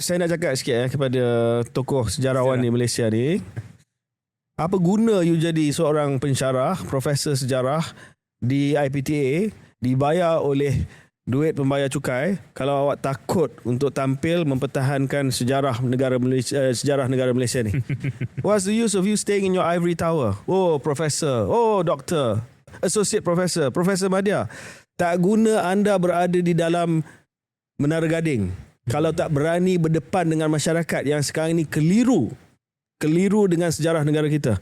Saya nak cakap sikit kepada tokoh sejarawan di Malaysia ni. Apa guna you jadi seorang pensyarah, profesor sejarah di IPTA, dibayar oleh duit pembayar cukai, kalau awak takut untuk tampil mempertahankan sejarah negara Malaysia ni? What's the use of you staying in your ivory tower? Oh, professor. Oh, doctor. Associate professor. Professor Madya. Tak guna anda berada di dalam Menara Gading kalau tak berani berdepan dengan masyarakat yang sekarang ini keliru dengan sejarah negara kita.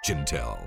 Jintel.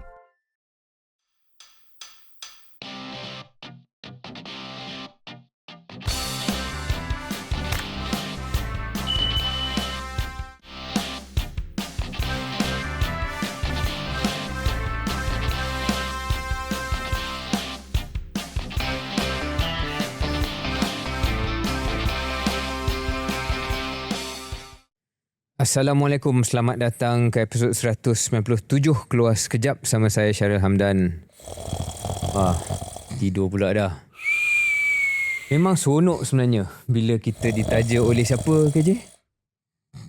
Assalamualaikum, selamat datang ke episod 197 Keluar Sekejap sama saya Syaril Hamdan. Tidur pula dah. Memang seronok sebenarnya bila kita ditaja oleh siapa KJ?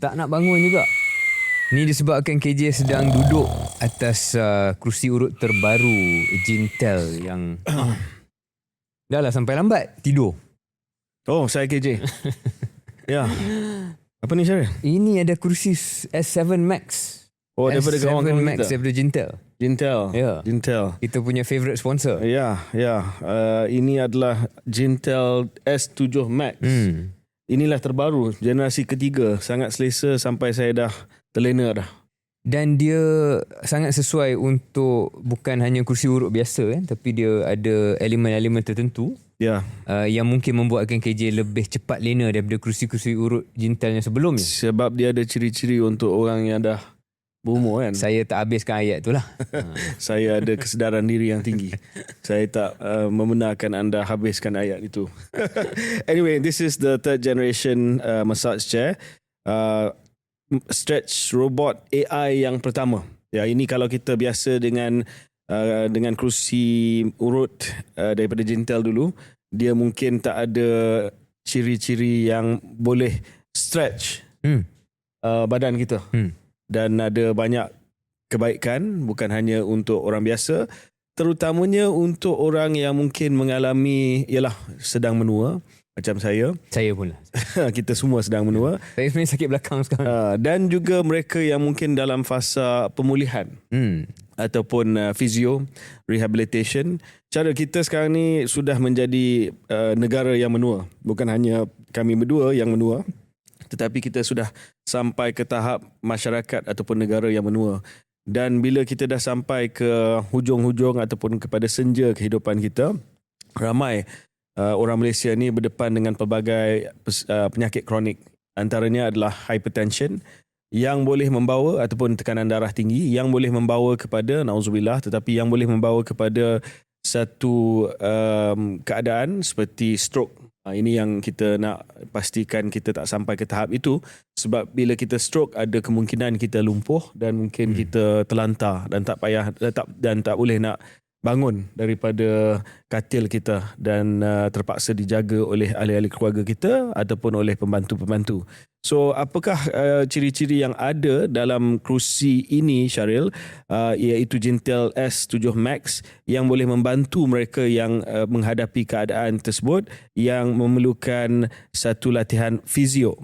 Tak nak bangun juga. Ni disebabkan KJ sedang duduk atas kerusi urut terbaru Jintel yang dah lah sampai lambat tidur. Oh, saya KJ. Ya. Apa ni Syaril? Ini ada kerusi S7 Max. Oh, daripada S7 kawan-kawan Max kita. daripada Jintel. Jintel. Ya. Jintel. Kita punya favourite sponsor. Ya. Ini adalah Jintel S7 Max. Inilah terbaru, generasi ketiga. Sangat selesa sampai saya dah terlena dah. Dan dia sangat sesuai untuk bukan hanya kerusi urut biasa tapi dia ada elemen-elemen tertentu yang mungkin membuatkan KJ lebih cepat lena daripada kerusi-kerusi urut Jintel yang sebelumnya. Sebab dia ada ciri-ciri untuk orang yang dah berumur kan. Saya tak habiskan ayat tu lah. Saya ada kesedaran diri yang tinggi. Saya tak membenarkan anda habiskan ayat itu. Anyway, this is the third generation massage chair. Stretch robot AI yang pertama. Ya, ini kalau kita biasa dengan kerusi urut daripada Jintel dulu, dia mungkin tak ada ciri-ciri yang boleh stretch badan kita. Dan ada banyak kebaikan, bukan hanya untuk orang biasa, terutamanya untuk orang yang mungkin mengalami sedang menua macam saya. Saya pun lah. Kita semua sedang menua. Saya sebenarnya sakit belakang sekarang. Dan juga mereka yang mungkin dalam fasa pemulihan ataupun physio, rehabilitation. Cara kita sekarang ni sudah menjadi negara yang menua. Bukan hanya kami berdua yang menua, tetapi kita sudah sampai ke tahap masyarakat ataupun negara yang menua. Dan bila kita dah sampai ke hujung-hujung ataupun kepada senja kehidupan kita, ramai orang Malaysia ni berdepan dengan pelbagai penyakit kronik. Antaranya adalah hypertension yang boleh membawa, ataupun tekanan darah tinggi yang boleh membawa kepada, na'udzubillah, tetapi yang boleh membawa kepada satu keadaan seperti stroke. Ini yang kita nak pastikan kita tak sampai ke tahap itu, sebab bila kita stroke ada kemungkinan kita lumpuh dan mungkin kita terlantar dan tak boleh nak bangun daripada katil kita dan terpaksa dijaga oleh ahli-ahli keluarga kita ataupun oleh pembantu-pembantu. So, apakah ciri-ciri yang ada dalam kerusi ini, Syaril, iaitu Jintel S7 Max yang boleh membantu mereka yang menghadapi keadaan tersebut yang memerlukan satu latihan fizio?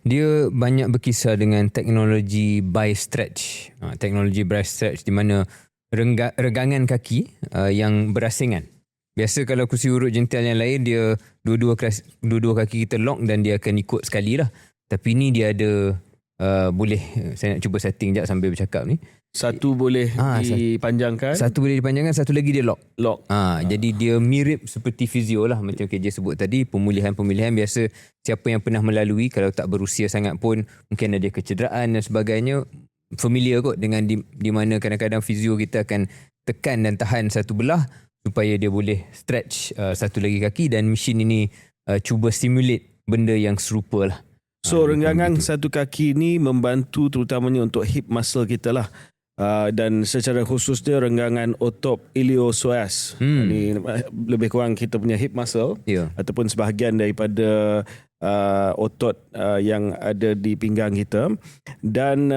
Dia banyak berkisar dengan teknologi bi-stretch. Teknologi bi-stretch di mana regangan kaki yang berasingan. Biasa kalau kursi urut Gentel yang lain, dia dua-dua kaki kita lock dan dia akan ikut sekali lah. Tapi ni dia ada boleh, saya nak cuba setting sekejap sambil bercakap ni. Satu boleh dipanjangkan. Satu boleh dipanjangkan, satu lagi dia lock. Jadi dia mirip seperti fizio lah, macam KJ sebut tadi. Pemulihan biasa siapa yang pernah melalui, kalau tak berusia sangat pun mungkin ada kecederaan dan sebagainya, familiar kot dengan di mana kadang-kadang fizio kita akan tekan dan tahan satu belah supaya dia boleh stretch satu lagi kaki, dan mesin ini cuba stimulate benda yang serupa lah. So renggangan satu kaki ni membantu terutamanya untuk hip muscle kita lah. Dan secara khususnya renggangan otot iliopsoas. Ini lebih kurang kita punya hip muscle, ataupun sebahagian daripada otot yang ada di pinggang kita, dan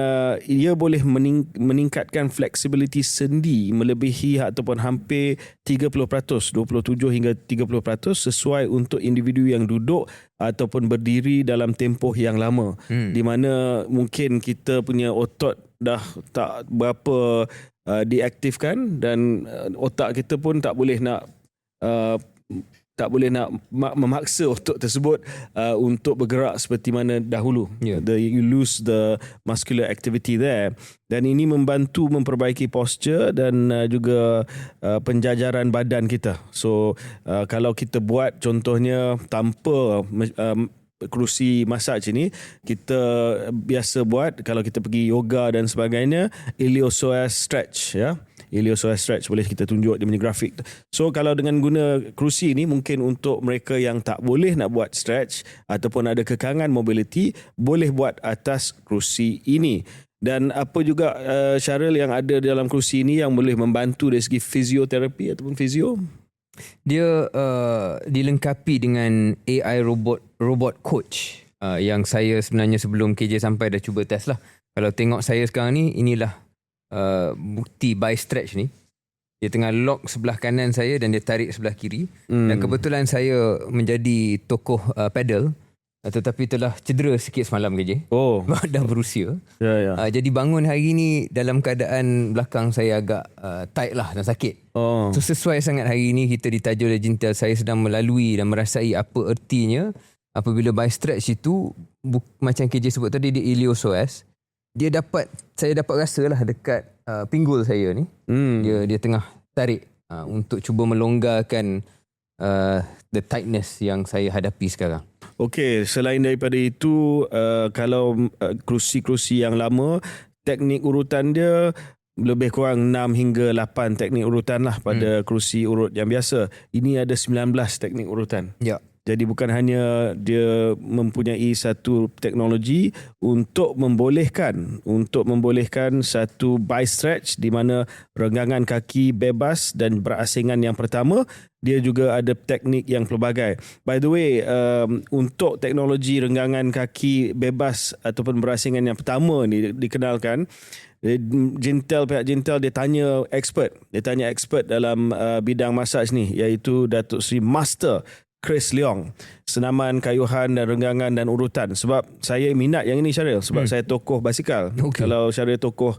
ia boleh meningkatkan flexibility sendi melebihi ataupun hampir 30%, 27 hingga 30% sesuai untuk individu yang duduk ataupun berdiri dalam tempoh yang lama, di mana mungkin kita punya otot dah tak berapa diaktifkan, dan otak kita pun tak boleh nak memaksa otot tersebut untuk bergerak seperti mana dahulu. You lose the muscular activity there. Dan ini membantu memperbaiki posture dan juga penjajaran badan kita. So kalau kita buat contohnya tanpa kerusi massage ini, kita biasa buat kalau kita pergi yoga dan sebagainya, iliopsoas stretch, ya. Iliopsoas stretch boleh kita tunjuk di punya grafik. So kalau dengan guna kerusi ini, mungkin untuk mereka yang tak boleh nak buat stretch ataupun ada kekangan mobility, boleh buat atas kerusi ini. Dan apa juga Syaril yang ada dalam kerusi ini yang boleh membantu dari segi fizioterapi ataupun fizio? Dia dilengkapi dengan AI robot coach yang saya sebenarnya sebelum KJ sampai dah cuba test lah. Kalau tengok saya sekarang ni, inilah bukti by stretch ni. Dia tengah lock sebelah kanan saya dan dia tarik sebelah kiri. Dan kebetulan saya menjadi tokoh pedal, tetapi telah cedera sikit semalam KJ. Dah berusia. Jadi bangun hari ni dalam keadaan belakang saya agak tight lah dan sakit. So sesuai sangat hari ni kita ditaja oleh Gentel. Saya sedang melalui dan merasai apa ertinya apabila by stretch itu, macam KJ sebut tadi, dia iliopsoas. Saya dapat rasa lah dekat pinggul saya ni. Dia tengah tarik untuk cuba melonggarkan the tightness yang saya hadapi sekarang. Okey, selain daripada itu, kalau kerusi-kerusi yang lama, teknik urutan dia lebih kurang 6 hingga 8 teknik urutan lah pada kerusi urut yang biasa. Ini ada 19 teknik urutan. Jadi bukan hanya dia mempunyai satu teknologi untuk membolehkan satu by stretch di mana renggangan kaki bebas dan berasingan yang pertama, dia juga ada teknik yang pelbagai. By the way, untuk teknologi renggangan kaki bebas ataupun berasingan yang pertama ni dikenalkan, pihak Gentel dia tanya expert dalam bidang massage ni, iaitu Datuk Seri Master Chris Leong, senaman kayuhan dan renggangan dan urutan. Sebab saya minat yang ini, Syaril, sebab saya tokoh basikal. Kalau Syaril tokoh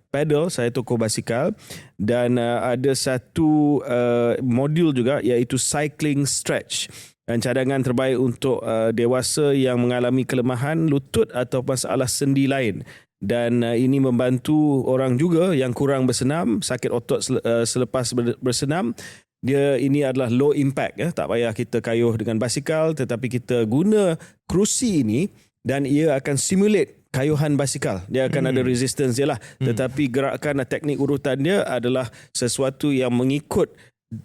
pedal, saya tokoh basikal. Dan ada satu modul juga, iaitu cycling stretch, dan cadangan terbaik untuk dewasa yang mengalami kelemahan lutut atau masalah sendi lain. Dan ini membantu orang juga yang kurang bersenam, sakit otot selepas bersenam. Ini adalah low impact, tak payah kita kayuh dengan basikal, tetapi kita guna kerusi ini dan ia akan simulate kayuhan basikal. Dia akan ada resistance dia lah, tetapi gerakan teknik urutan dia adalah sesuatu yang mengikut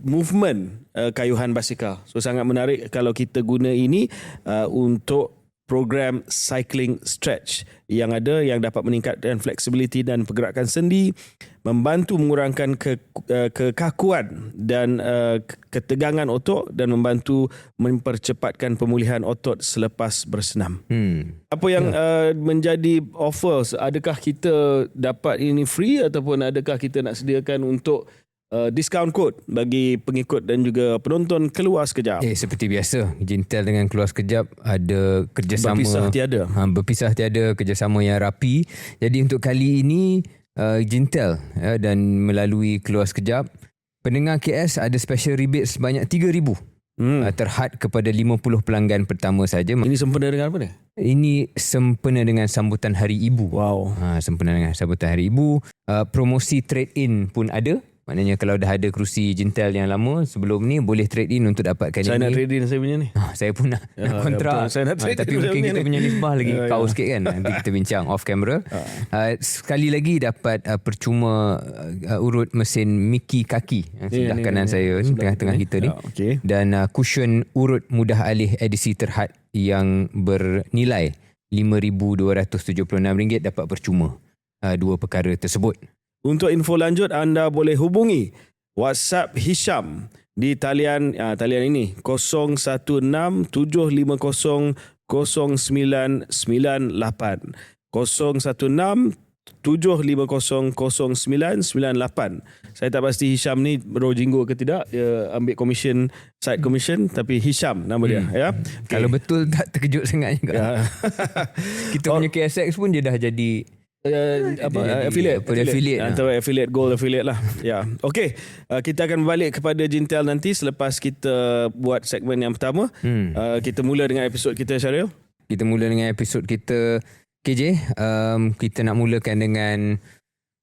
movement kayuhan basikal. So sangat menarik kalau kita guna ini untuk program cycling stretch yang dapat meningkatkan flexibility dan pergerakan sendi, membantu mengurangkan kekakuan dan ketegangan otot, dan membantu mempercepatkan pemulihan otot selepas bersenam. Apa yang menjadi offer? Adakah kita dapat ini free ataupun adakah kita nak sediakan untuk discount code bagi pengikut dan juga penonton Keluar Sekejap? Seperti biasa, Gentel dengan Keluar Sekejap ada kerjasama. Berpisah tiada, kerjasama yang rapi. Jadi untuk kali ini Gentel dan melalui Keluar Sekejap Pendengar KS ada special rebate sebanyak 3,000 terhad kepada 50 pelanggan pertama saja. Ini sempena dengan apa ni? Ini sempena dengan sambutan Hari Ibu. Wow. Sempena dengan sambutan Hari Ibu. Promosi trade-in pun ada. Maknanya kalau dah ada kerusi Jintel yang lama sebelum ni, boleh trade-in untuk dapatkan Saya ini. nak trade-in saya punya ni. Saya pun nak kontrak. betul. Saya nak trade-in Tapi saya mungkin punya kita ni. punya nisbah lagi kau sikit kan. Nanti kita bincang off camera. Sekali lagi dapat percuma urut mesin Miki kaki yang sebelah kanan saya ni, tengah-tengah kita ni. Okay. Dan cushion urut mudah alih edisi terhad yang bernilai RM5,276 dapat percuma dua perkara tersebut. Untuk info lanjut, anda boleh hubungi WhatsApp Hisham di talian ini 016 750 0998 016 750 0998. Saya tak pasti Hisham ni berojinggo ke tidak, dia ambil commission, side commission, tapi Hisham nama dia ya. Okay. Kalau betul tak terkejut sangat juga. Ya. Kita punya KSX pun dia dah jadi affiliate antara affiliate gold affiliate lah. Ya. Okey, kita akan balik kepada Jintel nanti selepas kita buat segmen yang pertama. Kita mula dengan episod kita, Syaril. Kita mula dengan episod kita KJ. Kita nak mulakan dengan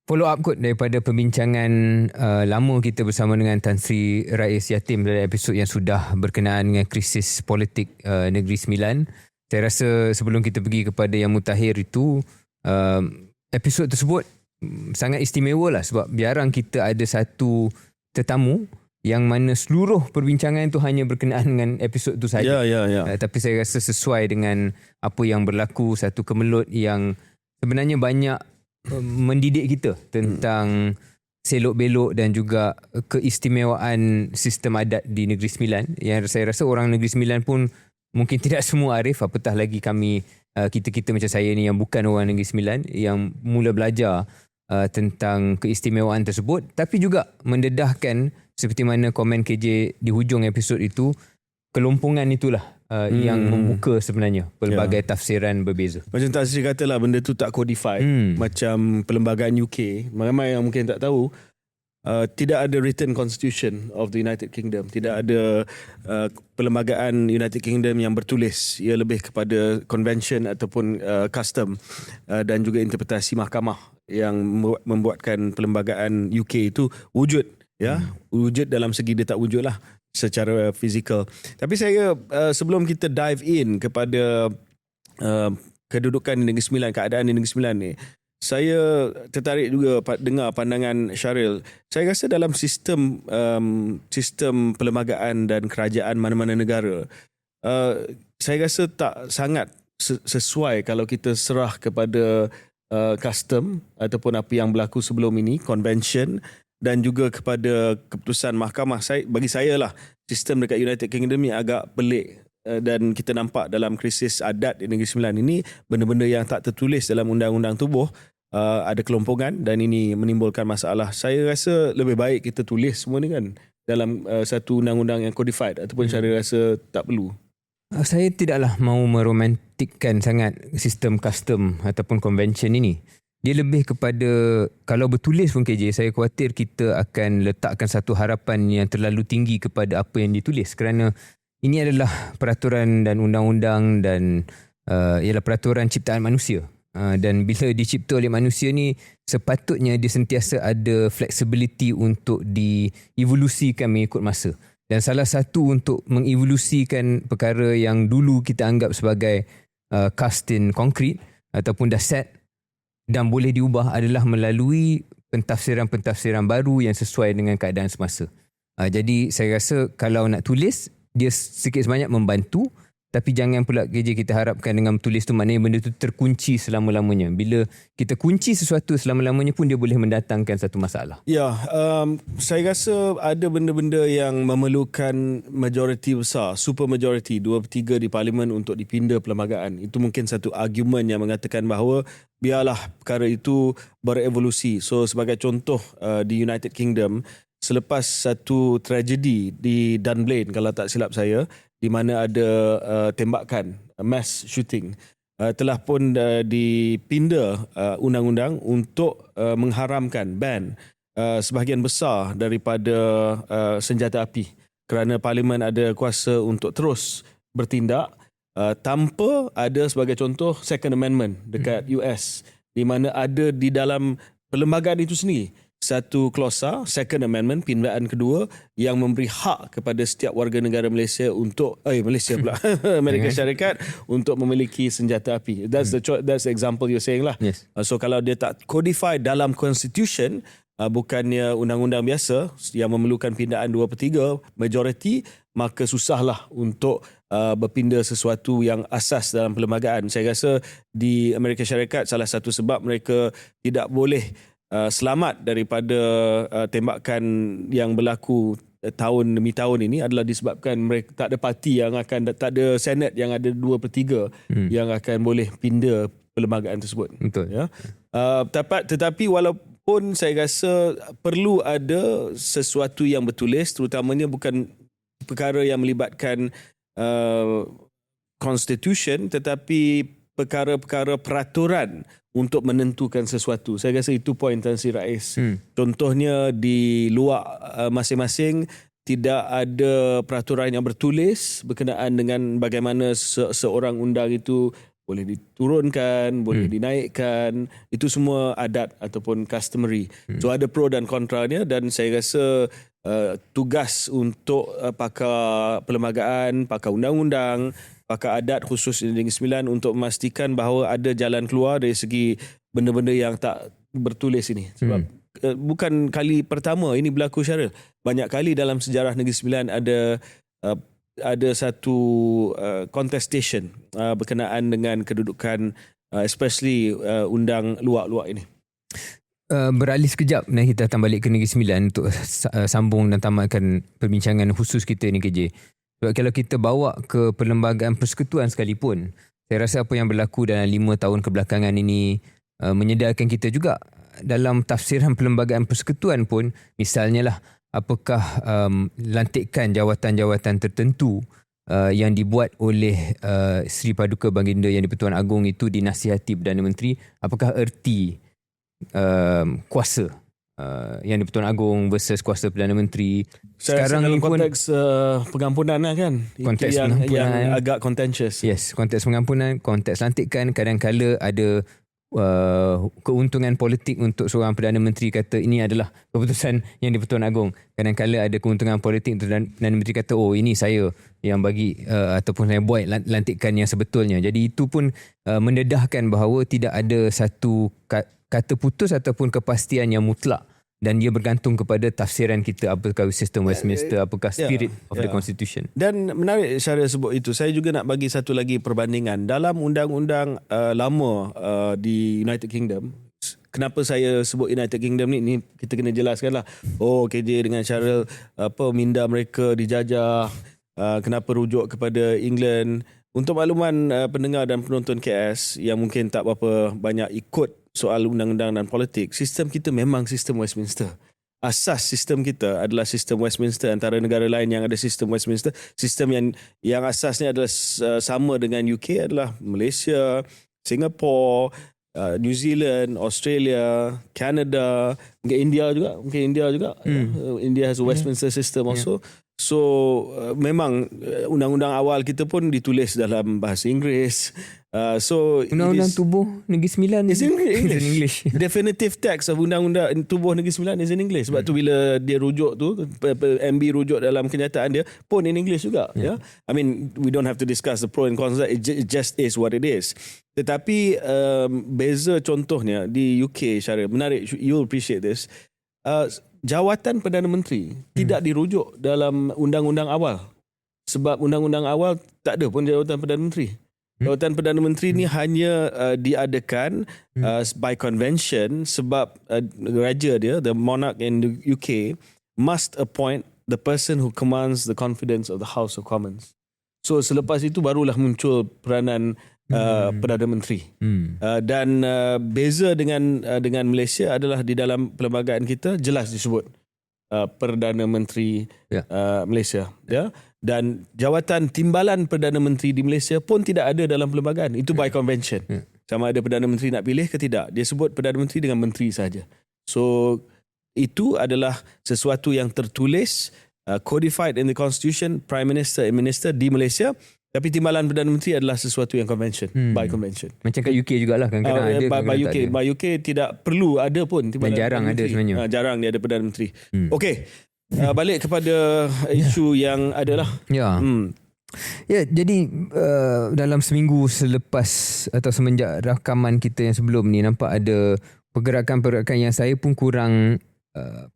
follow up kot daripada perbincangan lama kita bersama dengan Tan Sri Rais Yatim dalam episod yang sudah berkenaan dengan krisis politik Negeri Sembilan. Saya rasa sebelum kita pergi kepada yang mutakhir itu, episod tersebut sangat istimewa lah sebab biarang kita ada satu tetamu yang mana seluruh perbincangan itu hanya berkenaan dengan episod itu saja. Ya. Tapi saya rasa sesuai dengan apa yang berlaku, satu kemelut yang sebenarnya banyak mendidik kita tentang selok-belok dan juga keistimewaan sistem adat di Negeri Sembilan, yang saya rasa orang Negeri Sembilan pun mungkin tidak semua arif, apatah lagi kami kita macam saya ni yang bukan orang Negeri Sembilan yang mula belajar tentang keistimewaan tersebut, tapi juga mendedahkan seperti mana komen KJ di hujung episod itu, kelompongan itulah yang membuka sebenarnya pelbagai tafsiran berbeza. Macam Tan Sri kata lah, benda tu tak codified. Macam perlembagaan UK, ramai yang mungkin tak tahu, tidak ada written constitution of the United Kingdom. Tidak ada perlembagaan United Kingdom yang bertulis. Ia lebih kepada convention ataupun custom dan juga interpretasi mahkamah yang membuatkan perlembagaan UK itu wujud. Wujud dalam segi dia tak wujud lah secara fizikal. Tapi saya sebelum kita dive in kepada kedudukan di Negeri Sembilan, keadaan di Negeri Sembilan ni, saya tertarik juga dengar pandangan Syaril. Saya rasa dalam sistem perlembagaan dan kerajaan mana-mana negara, saya rasa tak sangat sesuai kalau kita serah kepada custom ataupun apa yang berlaku sebelum ini, convention, dan juga kepada keputusan mahkamah. Bagi saya lah, sistem dekat United Kingdom ni agak pelik. Dan kita nampak dalam krisis adat di Negeri Sembilan ini, benda-benda yang tak tertulis dalam undang-undang tubuh, ada kelompongan dan ini menimbulkan masalah. Saya rasa lebih baik kita tulis semua ni kan dalam satu undang-undang yang codified, ataupun saya rasa tak perlu. Saya tidaklah mahu meromantikkan sangat sistem custom ataupun convention ini. Dia lebih kepada, kalau bertulis pun KJ, saya khawatir kita akan letakkan satu harapan yang terlalu tinggi kepada apa yang ditulis, kerana ini adalah peraturan dan undang-undang dan ialah peraturan ciptaan manusia. Dan bila dicipta oleh manusia ni, sepatutnya dia sentiasa ada flexibility untuk dievolusikan mengikut masa. Dan salah satu untuk mengevolusikan perkara yang dulu kita anggap sebagai cast in concrete ataupun dah set dan boleh diubah adalah melalui pentafsiran-pentafsiran baru yang sesuai dengan keadaan semasa. Jadi saya rasa kalau nak tulis, dia sikit sebanyak membantu, tapi jangan pula KJ kita harapkan dengan tulis tu maknanya benda tu terkunci selama-lamanya. Bila kita kunci sesuatu selama-lamanya pun dia boleh mendatangkan satu masalah. Ya, saya rasa ada benda-benda yang memerlukan majoriti besar, super majority, 2/3 di parlimen untuk dipinda perlembagaan. Itu mungkin satu argument yang mengatakan bahawa biarlah perkara itu berevolusi. So sebagai contoh, di United Kingdom, selepas satu tragedi di Dunblane kalau tak silap saya, di mana ada tembakan, mass shooting, telah pun dipinda undang-undang untuk mengharamkan, ban sebahagian besar daripada senjata api, kerana Parlimen ada kuasa untuk terus bertindak tanpa ada, sebagai contoh, Second Amendment dekat US, di mana ada di dalam perlembagaan itu sendiri satu klausa Second Amendment, pindaan kedua, yang memberi hak kepada setiap warga negara Malaysia untuk Malaysia pula Amerika Syarikat untuk memiliki senjata api. That's the example you're saying lah. Yes. So kalau dia tak codify dalam constitution, bukannya undang-undang biasa yang memerlukan pindaan 2/3 majority, maka susahlah untuk berpindah sesuatu yang asas dalam perlembagaan. Saya rasa di Amerika Syarikat salah satu sebab mereka tidak boleh selamat daripada tembakan yang berlaku tahun demi tahun ini adalah disebabkan mereka tak ada parti yang akan, tak ada Senate yang ada 2/3 yang akan boleh pindah perlembagaan tersebut. Betul. Ya. Tetapi walaupun saya rasa perlu ada sesuatu yang bertulis, terutamanya bukan perkara yang melibatkan constitution, tetapi perkara-perkara peraturan untuk menentukan sesuatu. Saya rasa itu poin Tan Sri Rais. Contohnya di luar masing-masing tidak ada peraturan yang bertulis berkenaan dengan bagaimana seorang undang itu boleh diturunkan, boleh dinaikkan. Itu semua adat ataupun customary. So ada pro dan kontranya, dan saya rasa tugas untuk pakar perlembagaan, pakar undang-undang, pakar adat khusus Negeri Sembilan untuk memastikan bahawa ada jalan keluar dari segi benda-benda yang tak bertulis ini. Sebab bukan kali pertama ini berlaku, Syaril. Banyak kali dalam sejarah Negeri Sembilan ada satu contestation berkenaan dengan kedudukan especially undang luar-luar ini. Beralih sekejap dan kita datang balik ke Negeri Sembilan untuk sambung dan tamatkan perbincangan khusus kita ni, KJ. Sebab kalau kita bawa ke perlembagaan persekutuan sekalipun, saya rasa apa yang berlaku dalam 5 tahun kebelakangan ini menyedarkan kita juga dalam tafsiran perlembagaan persekutuan pun. Misalnya lah, apakah lantikan jawatan-jawatan tertentu yang dibuat oleh Sri Paduka Baginda Yang di-Pertuan Agong itu dinasihati Perdana Menteri, apakah erti kuasa Yang di-Pertuan Agong versus kuasa Perdana Menteri. Sekarang dalam konteks pengampunan lah kan, konteks yang pengampunan, agak contentious. Yes, konteks pengampunan, konteks lantikan, kadang-kala ada keuntungan politik untuk seorang Perdana Menteri kata ini adalah keputusan Yang di-Pertuan Agong. Kadang-kala ada keuntungan politik untuk Perdana Menteri kata ini saya yang bagi ataupun saya buat lantikan yang sebetulnya. Jadi itu pun mendedahkan bahawa tidak ada satu kata putus ataupun kepastian yang mutlak, dan dia bergantung kepada tafsiran kita, apakah sistem Westminster, apakah spirit of the constitution. Dan menarik Syaril sebut itu, saya juga nak bagi satu lagi perbandingan dalam undang-undang lama di United Kingdom. Kenapa saya sebut United Kingdom ni kita kena jelaskan lah. KJ dengan Syaril minda mereka dijajah, kenapa rujuk kepada England. Untuk makluman pendengar dan penonton KS yang mungkin tak berapa banyak ikut soal undang-undang dan politik, sistem kita memang sistem Westminster. Asas sistem kita adalah sistem Westminster. Antara negara lain yang ada sistem Westminster, sistem yang asasnya adalah sama dengan UK adalah Malaysia, Singapore, New Zealand, Australia, Canada, mungkin India juga. India has a Westminster system also. So memang undang-undang awal kita pun ditulis dalam bahasa Inggeris. So Undang-Undang Tubuh Negeri Sembilan is in English. Definitive text of Undang-Undang Tubuh Negeri Sembilan is in English. Sebab tu bila dia rujuk tu, MB rujuk dalam kenyataan dia pun in English juga. Yeah. I mean, we don't have to discuss the pro and cons. It just is what it is. Tetapi beza contohnya di UK, Syaril, menarik, you'll appreciate this. Jawatan Perdana Menteri tidak dirujuk dalam undang-undang awal. Sebab undang-undang awal tak ada pun jawatan Perdana Menteri. Jawatan Perdana Menteri ni hanya diadakan by convention sebab raja dia, the monarch in the UK, must appoint the person who commands the confidence of the House of Commons. So selepas itu barulah muncul peranan Perdana Menteri. Dan beza dengan Malaysia adalah di dalam perlembagaan kita jelas disebut Perdana Menteri Malaysia, ya. Dan jawatan timbalan Perdana Menteri di Malaysia pun tidak ada dalam perlembagaan. Itu by convention. Sama ada Perdana Menteri nak pilih ke tidak, dia sebut Perdana Menteri dengan menteri saja. So itu adalah sesuatu yang tertulis, codified in the constitution, Prime Minister and Minister di Malaysia. Tapi timbalan Perdana Menteri adalah sesuatu yang convention, by convention. Macam kat UK jugalah kadang-kadang ada, by kadang-kadang UK, tak ada. by UK tidak perlu ada pun timbalan Dan jarang Perdana ada Menteri. sebenarnya. Jarang dia ada Perdana Menteri. Okey. Balik kepada isu yang adalah. Ya. Ya, jadi dalam seminggu selepas atau semenjak rakaman kita yang sebelum ni, nampak ada pergerakan-pergerakan yang saya pun kurang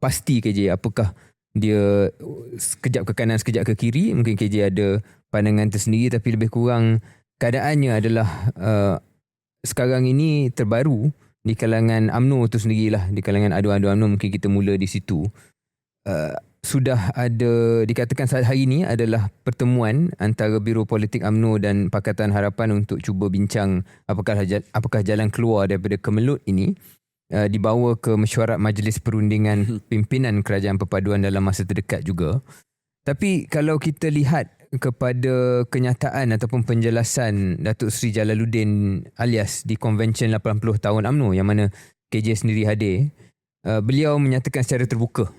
pasti KJ. Apakah dia sekejap ke kanan, sekejap ke kiri. Mungkin KJ ada pandangan tersendiri, tapi lebih kurang keadaannya adalah sekarang ini terbaru di kalangan UMNO tu sendirilah, di kalangan aduan-aduan UMNO. Mungkin kita mula di situ. Sudah ada, dikatakan saat hari ini adalah pertemuan antara Biro Politik UMNO dan Pakatan Harapan untuk cuba bincang apakah jalan keluar daripada kemelut ini, dibawa ke mesyuarat Majlis Perundingan Pimpinan Kerajaan Perpaduan dalam masa terdekat juga. Tapi kalau kita lihat kepada kenyataan ataupun penjelasan Datuk Seri Jalaluddin alias di Konvensyen 80 tahun UMNO yang mana KJ sendiri hadir, beliau menyatakan secara terbuka,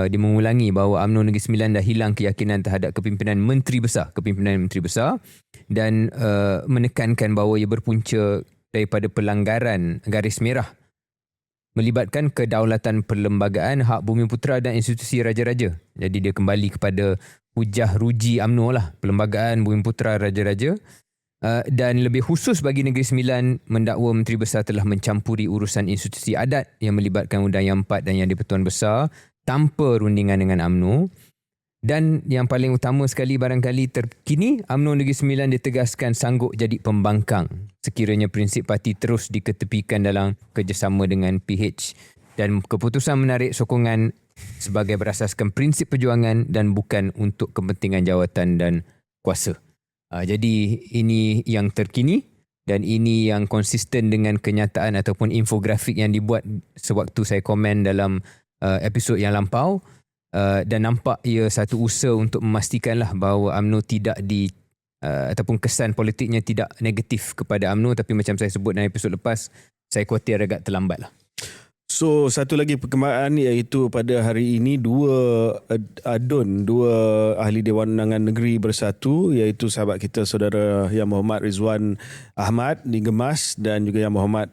dia mengulangi bahawa UMNO Negeri Sembilan dah hilang keyakinan terhadap kepimpinan Menteri Besar dan menekankan bahawa ia berpunca daripada pelanggaran garis merah melibatkan kedaulatan perlembagaan, hak bumi putera dan institusi raja-raja. Jadi dia kembali kepada hujah ruji UMNO lah, perlembagaan, bumi putera, raja-raja. Dan lebih khusus bagi Negeri Sembilan, mendakwa Menteri Besar telah mencampuri urusan institusi adat yang melibatkan Undang Yang 4 dan Yang di-Pertuan Besar tanpa rundingan dengan UMNO. Dan yang paling utama sekali barangkali terkini, UMNO Negeri Sembilan ditegaskan sanggup jadi pembangkang sekiranya prinsip parti terus diketepikan dalam kerjasama dengan PH, dan keputusan menarik sokongan sebagai berasaskan prinsip perjuangan dan bukan untuk kepentingan jawatan dan kuasa. Jadi ini yang terkini dan ini yang konsisten dengan kenyataan ataupun infografik yang dibuat sewaktu saya komen dalam episod yang lampau. Dan nampak ia satu usaha untuk memastikanlah bahawa UMNO tidak ataupun kesan politiknya tidak negatif kepada UMNO, tapi macam saya sebut dalam episod lepas, saya khawatir agak terlambat lah. So satu lagi perkembangan iaitu pada hari ini dua ahli Dewan Undangan Negeri bersatu, iaitu sahabat kita saudara Yang Berhormat Rizwan Ahmad di Gemas dan juga Yang Berhormat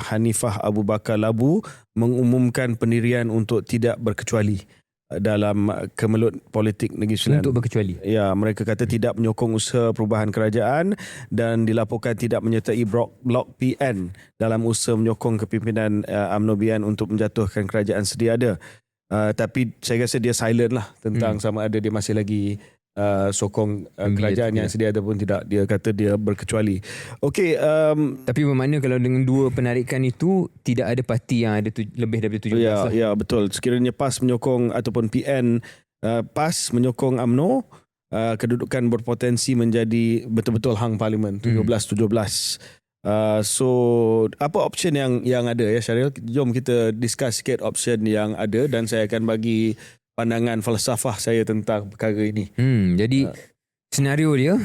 Hanifah Abu Bakar Labu mengumumkan pendirian untuk tidak berkecuali dalam kemelut politik Negeri Sembilan. Untuk berkecuali. Ya, mereka kata tidak menyokong usaha perubahan kerajaan dan dilaporkan tidak menyertai blok PN dalam usaha menyokong kepimpinan UMNO BN untuk menjatuhkan kerajaan sedia ada. Tapi saya rasa dia silent lah tentang sama ada dia masih lagi sokong kerajaan yang sedia ada pun tidak. Dia kata dia berkecuali. Okey. Tapi bermakna kalau dengan dua penarikan itu tidak ada parti yang ada lebih daripada 17 lah. Ya, betul. Sekiranya PAS menyokong ataupun PN PAS menyokong UMNO, kedudukan berpotensi menjadi betul-betul hang parlimen 17-17. So apa option yang ada ya Syaril? Jom kita discuss sikit option yang ada dan saya akan bagi pandangan falsafah saya tentang perkara ini. Jadi senario dia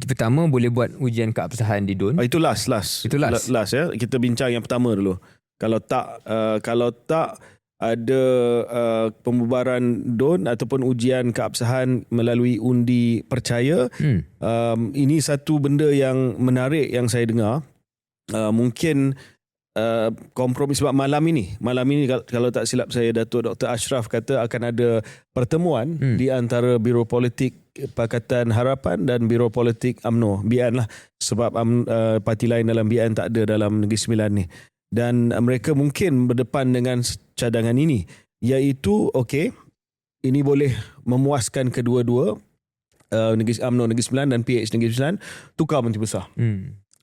pertama boleh buat ujian keabsahan di DUN. Itu last. Itu last ya. Kita bincang yang pertama dulu. Kalau tak ada pembubaran DUN ataupun ujian keabsahan melalui undi percaya, ini satu benda yang menarik yang saya dengar. Mungkin kompromi sebab malam ini kalau tak silap saya, Datuk Dr. Ashraf kata akan ada pertemuan di antara Biro Politik Pakatan Harapan dan Biro Politik UMNO BN lah, sebab parti lain dalam BN tak ada dalam Negeri Sembilan ni, dan mereka mungkin berdepan dengan cadangan ini, iaitu ini boleh memuaskan kedua-dua, UMNO Negeri Sembilan dan PH Negeri Sembilan, tukar Menteri Besar.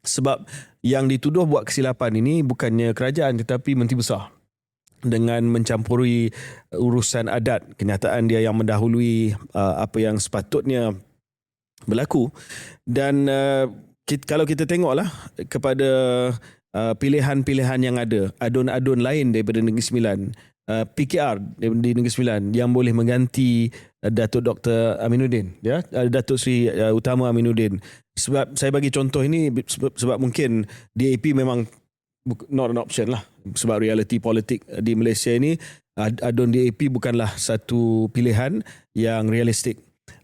Sebab yang dituduh buat kesilapan ini bukannya kerajaan tetapi Menteri Besar dengan mencampuri urusan adat. Kenyataan dia yang mendahului apa yang sepatutnya berlaku. Dan kalau kita tengoklah kepada pilihan-pilihan yang ada, adun-adun lain daripada Negeri Sembilan, PKR di Negeri Sembilan yang boleh mengganti Datuk Dr. Aminuddin, ya, Datuk Seri Utama Aminuddin. Sebab saya bagi contoh ini sebab mungkin DAP memang not an option lah. Sebab reality politik di Malaysia ini, adun DAP bukanlah satu pilihan yang realistik.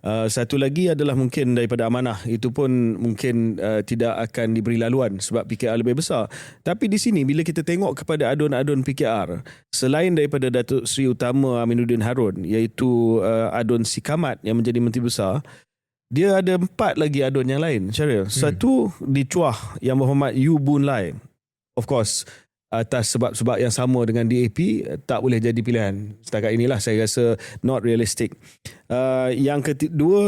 Satu lagi adalah mungkin daripada amanah. Itu pun mungkin tidak akan diberi laluan sebab PKR lebih besar. Tapi di sini bila kita tengok kepada adun-adun PKR, selain daripada Datuk Seri Utama Aminuddin Harun, iaitu adun Sikamat yang menjadi Menteri Besar, dia ada 4 lagi adun yang lain. Syaril. Satu dicuah Yang Berhormat Yu Boon Lai. Of course, atas sebab-sebab yang sama dengan DAP, tak boleh jadi pilihan. Setakat inilah saya rasa not realistic. Yang kedua,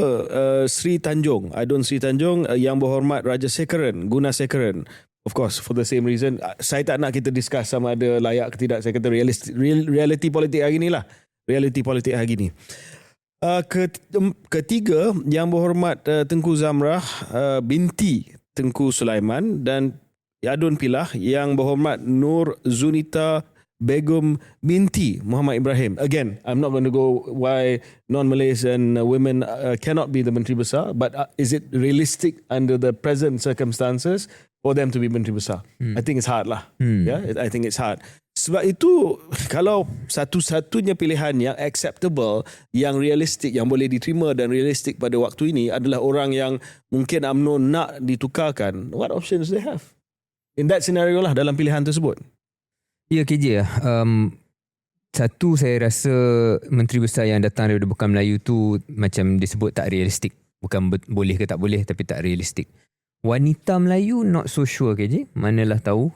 Sri Tanjung, adun Sri Tanjung, Yang Berhormat Rajasekharan Gunasekharan. Of course, for the same reason. Saya tak nak kita discuss sama ada layak ke tidak. Saya kata reality politik hari ni lah. Reality politik hari ni. Ketiga, Yang Berhormat Tengku Zamrah binti Tengku Sulaiman, dan adun pilah Yang Berhormat Nur Zunita Begum binti Muhammad Ibrahim. Again, I'm not going to go why non-Malays and women cannot be the Menteri Besar, but is it realistic under the present circumstances for them to be Menteri Besar? I think it's hard lah. Yeah, I think it's hard. Sebab itu, kalau satu-satunya pilihan yang acceptable, yang realistik, yang boleh diterima dan realistik pada waktu ini adalah orang yang mungkin UMNO nak ditukarkan, what options they have? In that scenario lah, dalam pilihan tersebut. Ya, KJ. Satu, saya rasa Menteri Besar yang datang daripada Bukan Melayu tu macam disebut tak realistik. Bukan boleh ke tak boleh, tapi tak realistik. Wanita Melayu not so sure, KJ. Manalah tahu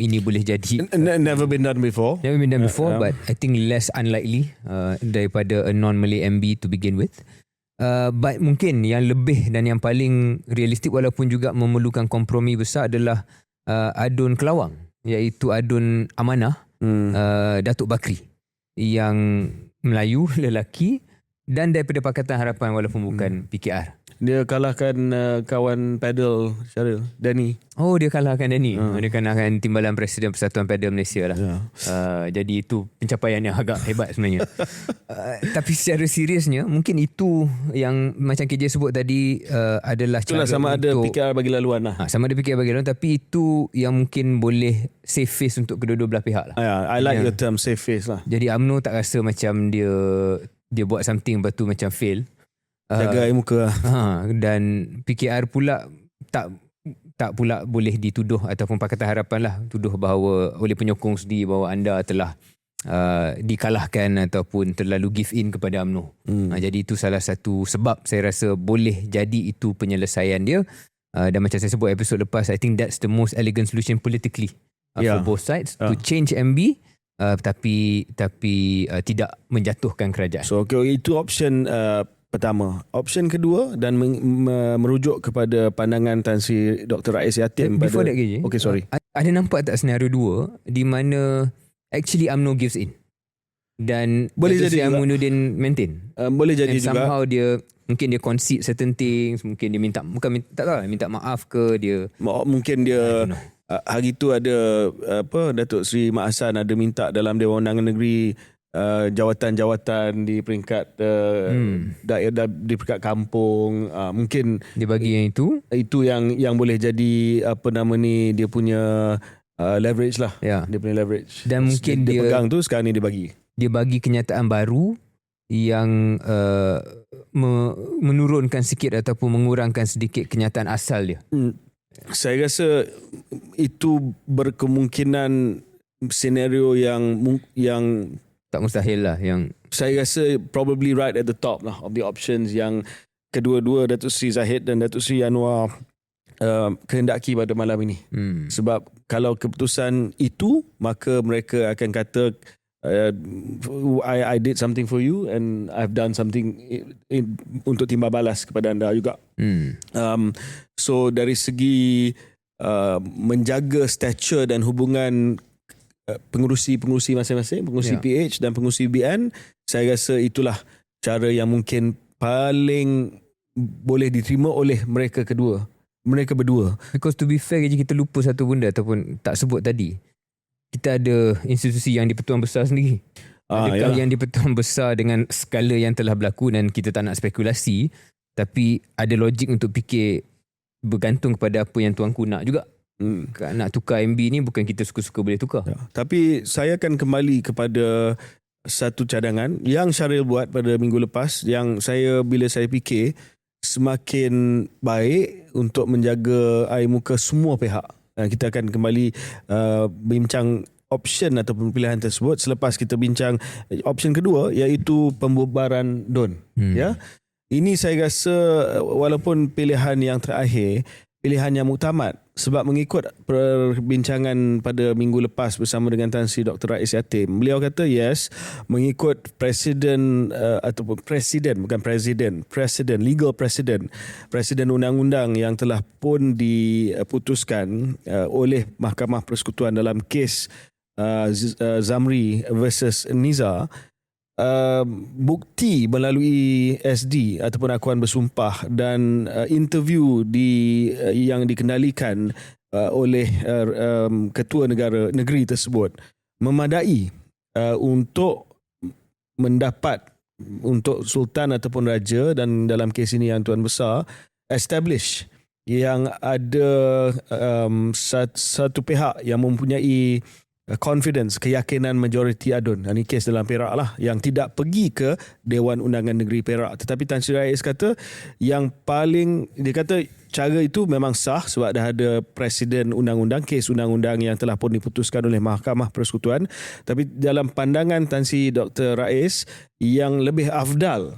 ini boleh jadi. Never been done before. Never been done before, but I think less unlikely daripada a non-Malay MB to begin with. But mungkin yang lebih dan yang paling realistik walaupun juga memerlukan kompromi besar adalah adun Kelawang, iaitu adun Amanah, Datuk Bakri, yang Melayu, lelaki dan daripada Pakatan Harapan walaupun bukan PKR. Dia kalahkan kawan paddle Syaril, Danny. Oh, dia kalahkan Danny. Dia kalahkan Timbalan Presiden Persatuan Paddle Malaysia lah. Jadi itu pencapaian yang agak hebat sebenarnya. Tapi secara seriusnya, mungkin itu yang macam KJ sebut tadi adalah itulah cara sama ada untuk, PKR bagi laluan lah. sama ada PKR bagi laluan, tapi itu yang mungkin boleh save face untuk kedua-dua belah pihak lah. I like the term save face lah. Jadi UMNO tak rasa macam dia buat something lepas tu macam fail. Jaga air muka lah. Dan PKR pula tak pula boleh dituduh, ataupun Pakatan Harapan lah tuduh bahawa oleh penyokong sendiri bahawa anda telah dikalahkan ataupun terlalu give in kepada UMNO. Jadi itu salah satu sebab saya rasa boleh jadi itu penyelesaian dia. Dan macam saya sebut episod lepas, I think that's the most elegant solution politically for both sides, to change MB tapi tidak menjatuhkan kerajaan. So itu option pertama. Option kedua, dan merujuk kepada pandangan Tan Sri Dr. Rais Yatim before pada, that, KJ, okay, sorry. Ada nampak tak senario 2 di mana actually UMNO gives in dan boleh jadi Aminuddin maintain? Boleh jadi and juga. Somehow mungkin dia concede certain things, mungkin dia minta maaf ke, dia mungkin dia hari tu ada Datuk Seri Mak Hassan ada minta dalam Dewan Undangan Negeri jawatan-jawatan di peringkat daerah, di peringkat kampung, mungkin dia bagi yang itu yang boleh jadi dia punya leverage lah. Dia punya leverage, dan mungkin dia pegang tu, sekarang ni dia bagi kenyataan baru yang menurunkan sikit ataupun mengurangkan sedikit kenyataan asal dia. Saya rasa itu berkemungkinan senario yang tak mustahil lah, yang saya rasa probably right at the top lah of the options yang kedua-dua Datuk Seri Zahid dan Datuk Seri Anwar kehendaki pada malam ini. Sebab kalau keputusan itu, maka mereka akan kata I did something for you and I've done something untuk timbal balas kepada anda juga. So dari segi menjaga stature dan hubungan pengurusi masing-masing, pengurusi PH dan pengurusi BN, saya rasa itulah cara yang mungkin paling boleh diterima oleh mereka berdua. Because to be fair, kita lupa satu benda ataupun tak sebut tadi. Kita ada institusi yang di-Pertuan Besar sendiri. Adakah yang di-Pertuan Besar dengan skala yang telah berlaku, dan kita tak nak spekulasi, tapi ada logik untuk fikir bergantung kepada apa yang tuanku nak juga. Nak tukar MB ni bukan kita suka-suka boleh tukar. Ya. Tapi saya akan kembali kepada satu cadangan yang Syaril buat pada minggu lepas, yang bila saya fikir semakin baik untuk menjaga air muka semua pihak. Kita akan kembali bincang option ataupun pilihan tersebut selepas kita bincang option kedua, iaitu pembubaran DUN. Ya. Ini saya rasa walaupun pilihan yang terakhir, pilihan yang muktamad, sebab mengikut perbincangan pada minggu lepas bersama dengan Tan Sri Dr. Rais Yatim, beliau kata yes, mengikut presiden legal presiden undang-undang yang telah pun diputuskan oleh Mahkamah Persekutuan dalam kes Zamri versus Nizar, bukti melalui SD ataupun akuan bersumpah dan interview yang dikendalikan oleh ketua negeri tersebut memadai untuk mendapat untuk sultan ataupun raja, dan dalam kes ini yang Tuan Besar, establish yang ada satu pihak yang mempunyai confidence, keyakinan majoriti adun. Ini kes dalam Perak lah, yang tidak pergi ke Dewan Undangan Negeri Perak. Tetapi Tan Sri Rais kata dia kata cara itu memang sah sebab dah ada presiden undang-undang, kes undang-undang yang telah pun diputuskan oleh Mahkamah Persekutuan. Tapi dalam pandangan Tan Sri Dr. Rais, yang lebih afdal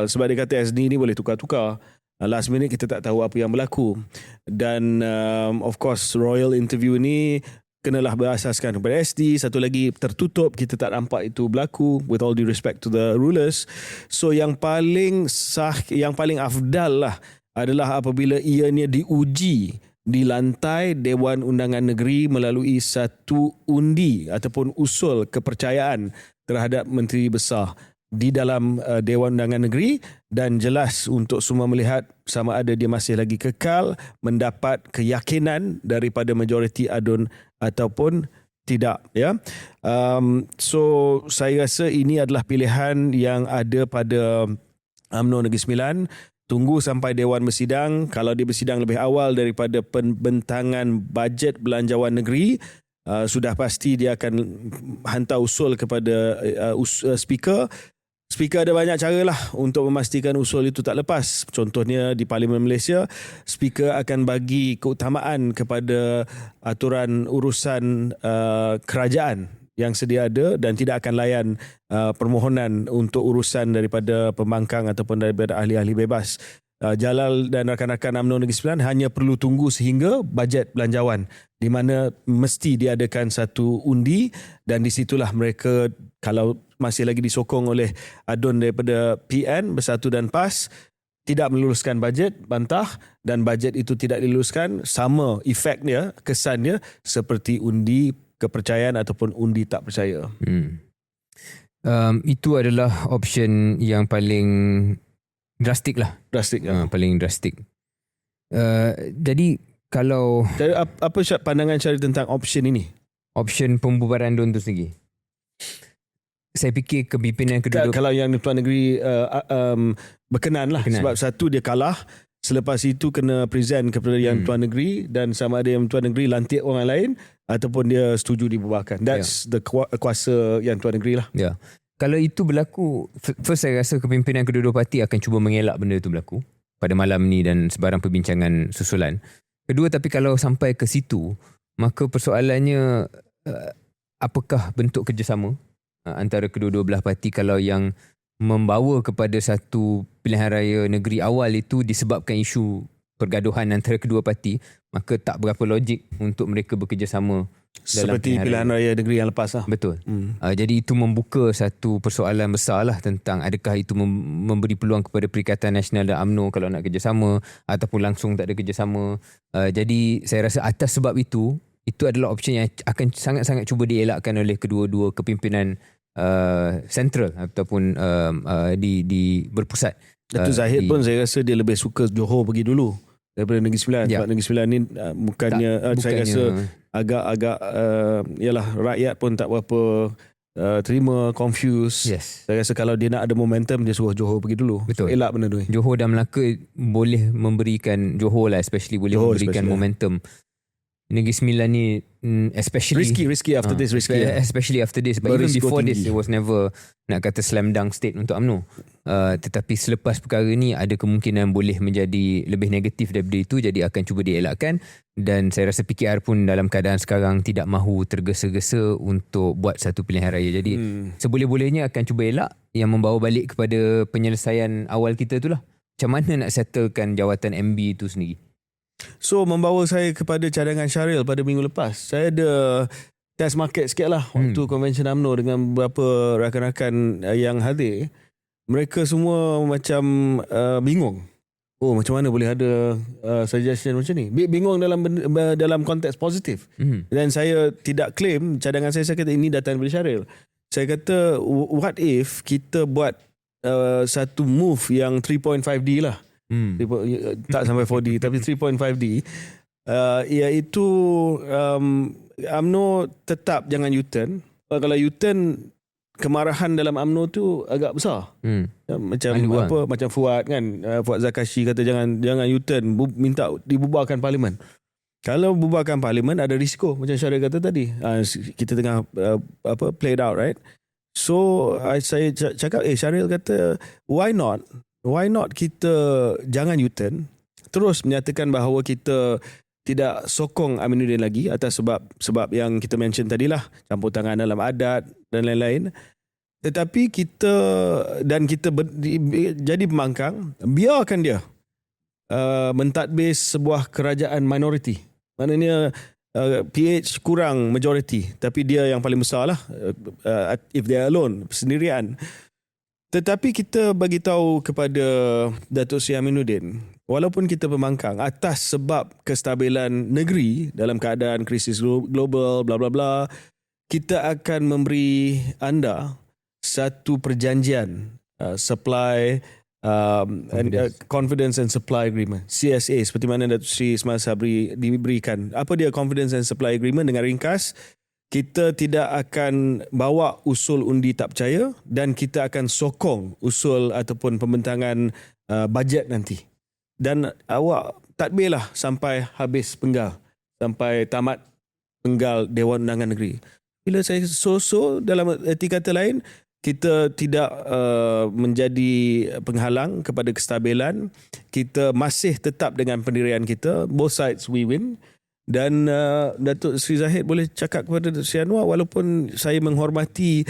sebab dia kata SD ni boleh tukar-tukar. Last minute kita tak tahu apa yang berlaku. Dan of course royal interview ni kenalah berasaskan kepada SD. Satu lagi tertutup, kita tak nampak itu berlaku, with all due respect to the rulers. So yang paling sah, yang paling afdal lah adalah apabila ianya diuji di lantai Dewan Undangan Negeri melalui satu undi ataupun usul kepercayaan terhadap Menteri Besar di dalam Dewan Undangan Negeri, dan jelas untuk semua melihat sama ada dia masih lagi kekal mendapat keyakinan daripada majoriti adun ataupun tidak, ya. So saya rasa ini adalah pilihan yang ada pada UMNO Negeri Sembilan. Tunggu sampai Dewan bersidang. Kalau dia bersidang lebih awal daripada pembentangan bajet belanjawan negeri, sudah pasti dia akan hantar usul kepada speaker. Speaker ada banyak cara lah untuk memastikan usul itu tak lepas. Contohnya di Parlimen Malaysia, speaker akan bagi keutamaan kepada aturan urusan kerajaan yang sedia ada dan tidak akan layan permohonan untuk urusan daripada pembangkang ataupun daripada ahli-ahli bebas. Jalal dan rakan-rakan UMNO Negeri Sembilan hanya perlu tunggu sehingga bajet belanjawan, di mana mesti diadakan satu undi, dan di situlah mereka, kalau masih lagi disokong oleh adun daripada PN, Bersatu dan PAS, tidak meluluskan bajet, bantah, dan bajet itu tidak diluluskan, sama efeknya, kesannya seperti undi kepercayaan ataupun undi tak percaya. Itu adalah option yang paling drastik lah. Paling drastik. Jadi kalau... Apa pandangan Syaril tentang option ini? Option pembubaran DUN tu sendiri. Saya fikir kepimpinan kedua... Kalau yang Tuan Negeri berkenan lah. Sebab satu dia kalah, selepas itu kena present kepada yang Tuan Negeri, dan sama ada yang Tuan Negeri lantik orang lain ataupun dia setuju dibubarkan. That's the kuasa yang Tuan Negeri lah. Ya. Kalau itu berlaku, first saya rasa kepimpinan kedua-dua parti akan cuba mengelak benda itu berlaku pada malam ni dan sebarang perbincangan susulan. Kedua, tapi kalau sampai ke situ, maka persoalannya apakah bentuk kerjasama antara kedua-dua belah parti kalau yang membawa kepada satu pilihan raya negeri awal itu disebabkan isu pergaduhan antara kedua parti, maka tak berapa logik untuk mereka bekerjasama seperti pilihan raya negeri yang lepas lah. Betul. Jadi itu membuka satu persoalan besar lah tentang adakah itu memberi peluang kepada Perikatan Nasional dan UMNO kalau nak kerjasama ataupun langsung tak ada kerjasama. Jadi saya rasa atas sebab itu adalah option yang akan sangat-sangat cuba dielakkan oleh kedua-dua kepimpinan sentral ataupun di berpusat. Datuk Zahid pun saya rasa dia lebih suka Johor pergi dulu daripada Negeri Sembilan. Sebab Negeri Sembilan ni bukannya saya rasa agak yalah, rakyat pun tak berapa terima, confused. Yes. Saya rasa kalau dia nak ada momentum, dia suruh Johor pergi dulu. Betul. Elak benda tu. Johor dan Melaka boleh memberikan, Johor lah especially boleh memberikan momentum Negeri Sembilan ni especially Risky after this, risky. especially after this, but even Berisiko before this tinggi. it was never nak kata slam dunk state untuk UMNO. Tetapi selepas perkara ni ada kemungkinan boleh menjadi lebih negatif daripada itu, jadi akan cuba dielakkan. Dan saya rasa PKR pun dalam keadaan sekarang tidak mahu tergesa-gesa untuk buat satu pilihan raya. Jadi seboleh-bolehnya akan cuba elak, yang membawa balik kepada penyelesaian awal kita tu lah. Macam mana nak settlekan jawatan MB itu sendiri. So membawa saya kepada cadangan Syaril pada minggu lepas. Saya ada test market sikit lah waktu convention UMNO dengan beberapa rakan-rakan yang hadir. Mereka semua macam bingung. Oh, macam mana boleh ada suggestion macam ni? Bingung dalam konteks positif. Dan saya tidak claim cadangan saya kata ini datang daripada Syaril. Saya kata what if kita buat satu move yang 3.5D lah. Tak sampai 4D tapi 3.5D, iaitu UMNO tetap jangan U-turn. Kalau U-turn, kemarahan dalam UMNO tu agak besar. Macam macam Fuad kan, Fuad Zakashi kata jangan U-turn, minta dibubarkan parlimen. Kalau bubarkan parlimen ada risiko macam Syaril kata tadi. Kita tengah play it out, right? So saya cakap Syaril kata why not kita jangan U-turn, terus menyatakan bahawa kita tidak sokong Aminuddin lagi atas sebab yang kita mention tadilah, campur tangan dalam adat dan lain-lain. Tetapi kita jadi pembangkang, biarkan dia mentadbir sebuah kerajaan minoriti. Maknanya PH kurang majority, tapi dia yang paling besar lah, if they are alone, sendirian. Tetapi kita bagi tahu kepada Datuk Seri Aminuddin, walaupun kita pembangkang atas sebab kestabilan negeri dalam keadaan krisis global bla bla bla, kita akan memberi anda satu perjanjian supply confidence and supply agreement, CSA, seperti mana Datuk Seri Ismail Sabri diberikan. Apa dia confidence and supply agreement? Dengan ringkas, kita tidak akan bawa usul undi tak percaya dan kita akan sokong usul ataupun pembentangan bajet nanti. Dan awak tadbirlah sampai habis penggal, sampai tamat penggal Dewan Undangan Negeri. Bila saya dalam erti kata lain, kita tidak menjadi penghalang kepada kestabilan. Kita masih tetap dengan pendirian kita. Both sides we win. Dan Datuk Seri Zahid boleh cakap kepada Datuk Seri Anwar, walaupun saya menghormati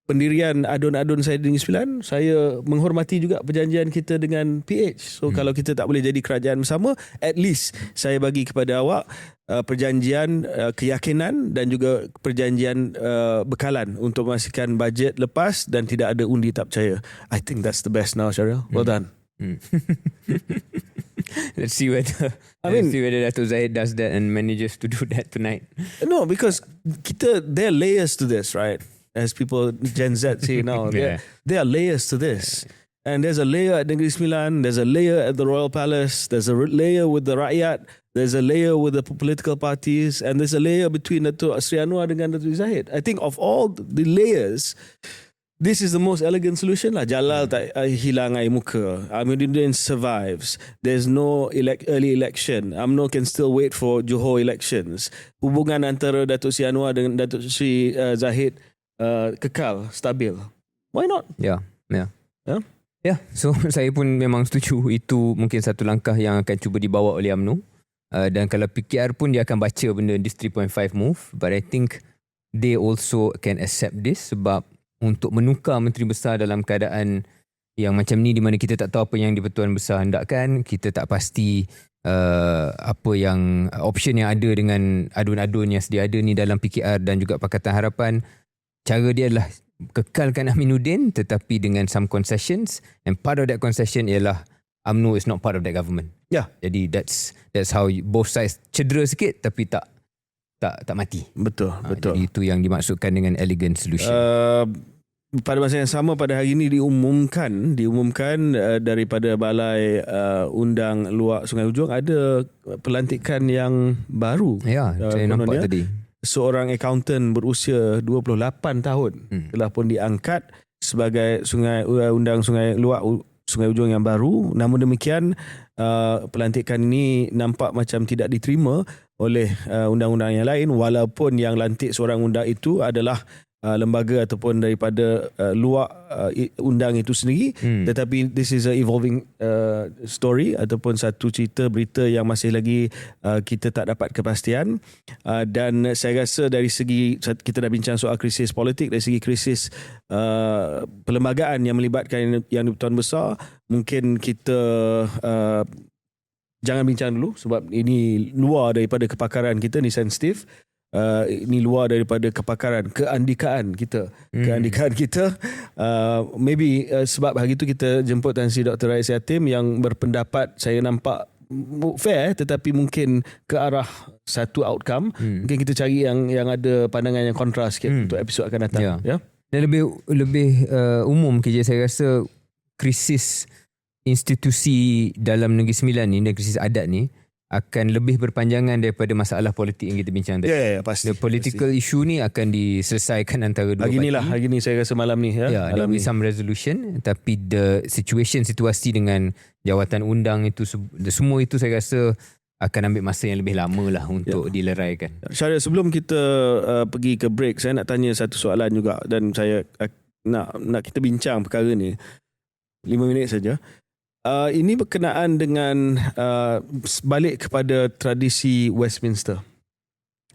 pendirian adun-adun saya di Negeri Sembilan, saya menghormati juga perjanjian kita dengan PH. So kalau kita tak boleh jadi kerajaan bersama, at least saya bagi kepada awak perjanjian keyakinan dan juga perjanjian bekalan untuk memastikan bajet lepas dan tidak ada undi tak percaya. I think that's the best now, Syaril. Well done. Let's see whether Datuk Zahid does that and manages to do that tonight. No, because there are layers to this, right? As people Gen Z say now, there are layers to this. And there's a layer at Negeri Sembilan, there's a layer at the Royal Palace, there's a layer with the rakyat, there's a layer with the political parties, and there's a layer between Datuk Seri Anwar dengan Datuk Zahid. I think of all the layers, this is the most elegant solution lah. Jalal tak hilang air muka. Aminuddin survives. There's no early election. UMNO can still wait for Johor elections. Hubungan antara Datuk Seri Anwar dengan Datuk Seri Zahid kekal, stabil. Why not? Yeah. So saya pun memang setuju. Itu mungkin satu langkah yang akan cuba dibawa oleh UMNO. Dan kalau PKR pun dia akan baca benda this 3.5 move. But I think they also can accept this sebab untuk menukar Menteri Besar dalam keadaan yang macam ni, di mana kita tak tahu apa yang di-Pertuan Besar hendakkan, kita tak pasti apa yang option yang ada dengan adun-adun yang sedia ada ni dalam PKR dan juga Pakatan Harapan. Cara dia adalah kekalkan Aminuddin tetapi dengan some concessions, and part of that concession ialah UMNO is not part of that government. Yeah. Jadi that's how both sides cedera sikit tapi tak mati. Betul. Jadi itu yang dimaksudkan dengan elegant solution. Pada masa yang sama pada hari ini diumumkan daripada Balai Undang Luak Sungai Ujong ada pelantikan yang baru. Ya, saya nampak tadi. Seorang accountant berusia 28 tahun telah pun diangkat sebagai Undang Sungai Luak Sungai Ujong yang baru. Namun demikian pelantikan ini nampak macam tidak diterima oleh undang-undang yang lain, walaupun yang lantik seorang undang itu adalah lembaga ataupun daripada luar undang itu sendiri, tetapi this is a evolving story ataupun satu cerita berita yang masih lagi kita tak dapat kepastian, dan saya rasa dari segi kita dah bincang soal krisis politik, dari segi krisis perlembagaan yang melibatkan yang di-Pertuan Besar, mungkin kita jangan bincang dulu sebab ini luar daripada kepakaran kita, ni sensitif. Ini luar daripada kepakaran keandikaan kita. Maybe sebab hari itu kita jemput Tan Sri Dr. Rais Yatim yang berpendapat saya nampak fair, tetapi mungkin ke arah satu outcome. Mungkin kita cari yang ada pandangan yang kontra sikit untuk episod akan datang. Ya. Dan lebih umum KJ, saya rasa krisis institusi dalam Negeri Sembilan ni dan krisis adat ni akan lebih berpanjangan daripada masalah politik yang kita bincang tadi. Ya, pasti. The political issue ni akan diselesaikan antara dua parti. Hari ni saya rasa malam ni. There will be some resolution, tapi situasi dengan jawatan undang itu, semua itu saya rasa akan ambil masa yang lebih lama lah untuk dileraikan. Syaril, sebelum kita pergi ke break, saya nak tanya satu soalan juga, dan saya nak kita bincang perkara ni 5 minit saja. Ini berkenaan dengan balik kepada tradisi Westminster,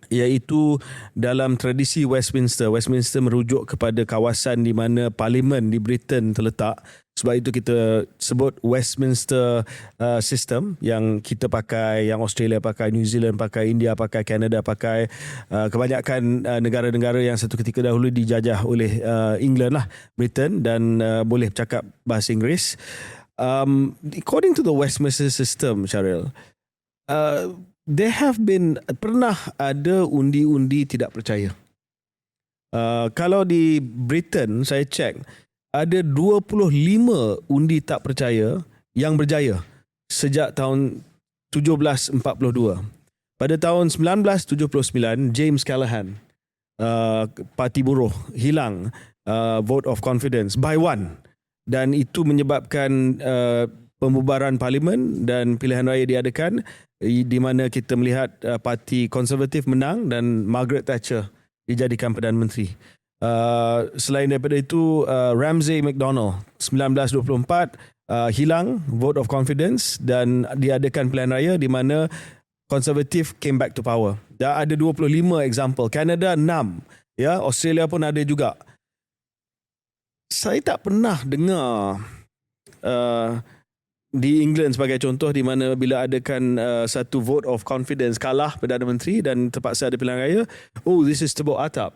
iaitu dalam tradisi Westminster merujuk kepada kawasan di mana parlimen di Britain terletak. Sebab itu kita sebut Westminster system, yang kita pakai, yang Australia pakai, New Zealand pakai, India pakai, Canada pakai, kebanyakan negara-negara yang satu ketika dahulu dijajah oleh England lah, Britain, dan boleh bercakap bahasa Inggeris. According to the Westminster system, Syaril, there have been, pernah ada undi-undi tidak percaya. Kalau di Britain, saya cek, ada 25 undi tak percaya yang berjaya sejak tahun 1742. Pada tahun 1979, James Callaghan, Parti Buruh, hilang vote of confidence by one. Dan itu menyebabkan pembubaran parlimen dan pilihan raya diadakan, di mana kita melihat Parti Konservatif menang dan Margaret Thatcher dijadikan Perdana Menteri. Selain daripada itu, Ramsay MacDonald 1924 hilang vote of confidence dan diadakan pilihan raya di mana Konservatif came back to power. Dah ada 25 example. Canada 6. Ya, Australia pun ada juga. Saya tak pernah dengar di England sebagai contoh, di mana bila adakan satu vote of confidence, kalah Perdana Menteri dan terpaksa ada pilihan raya, oh, this is tebuk atap.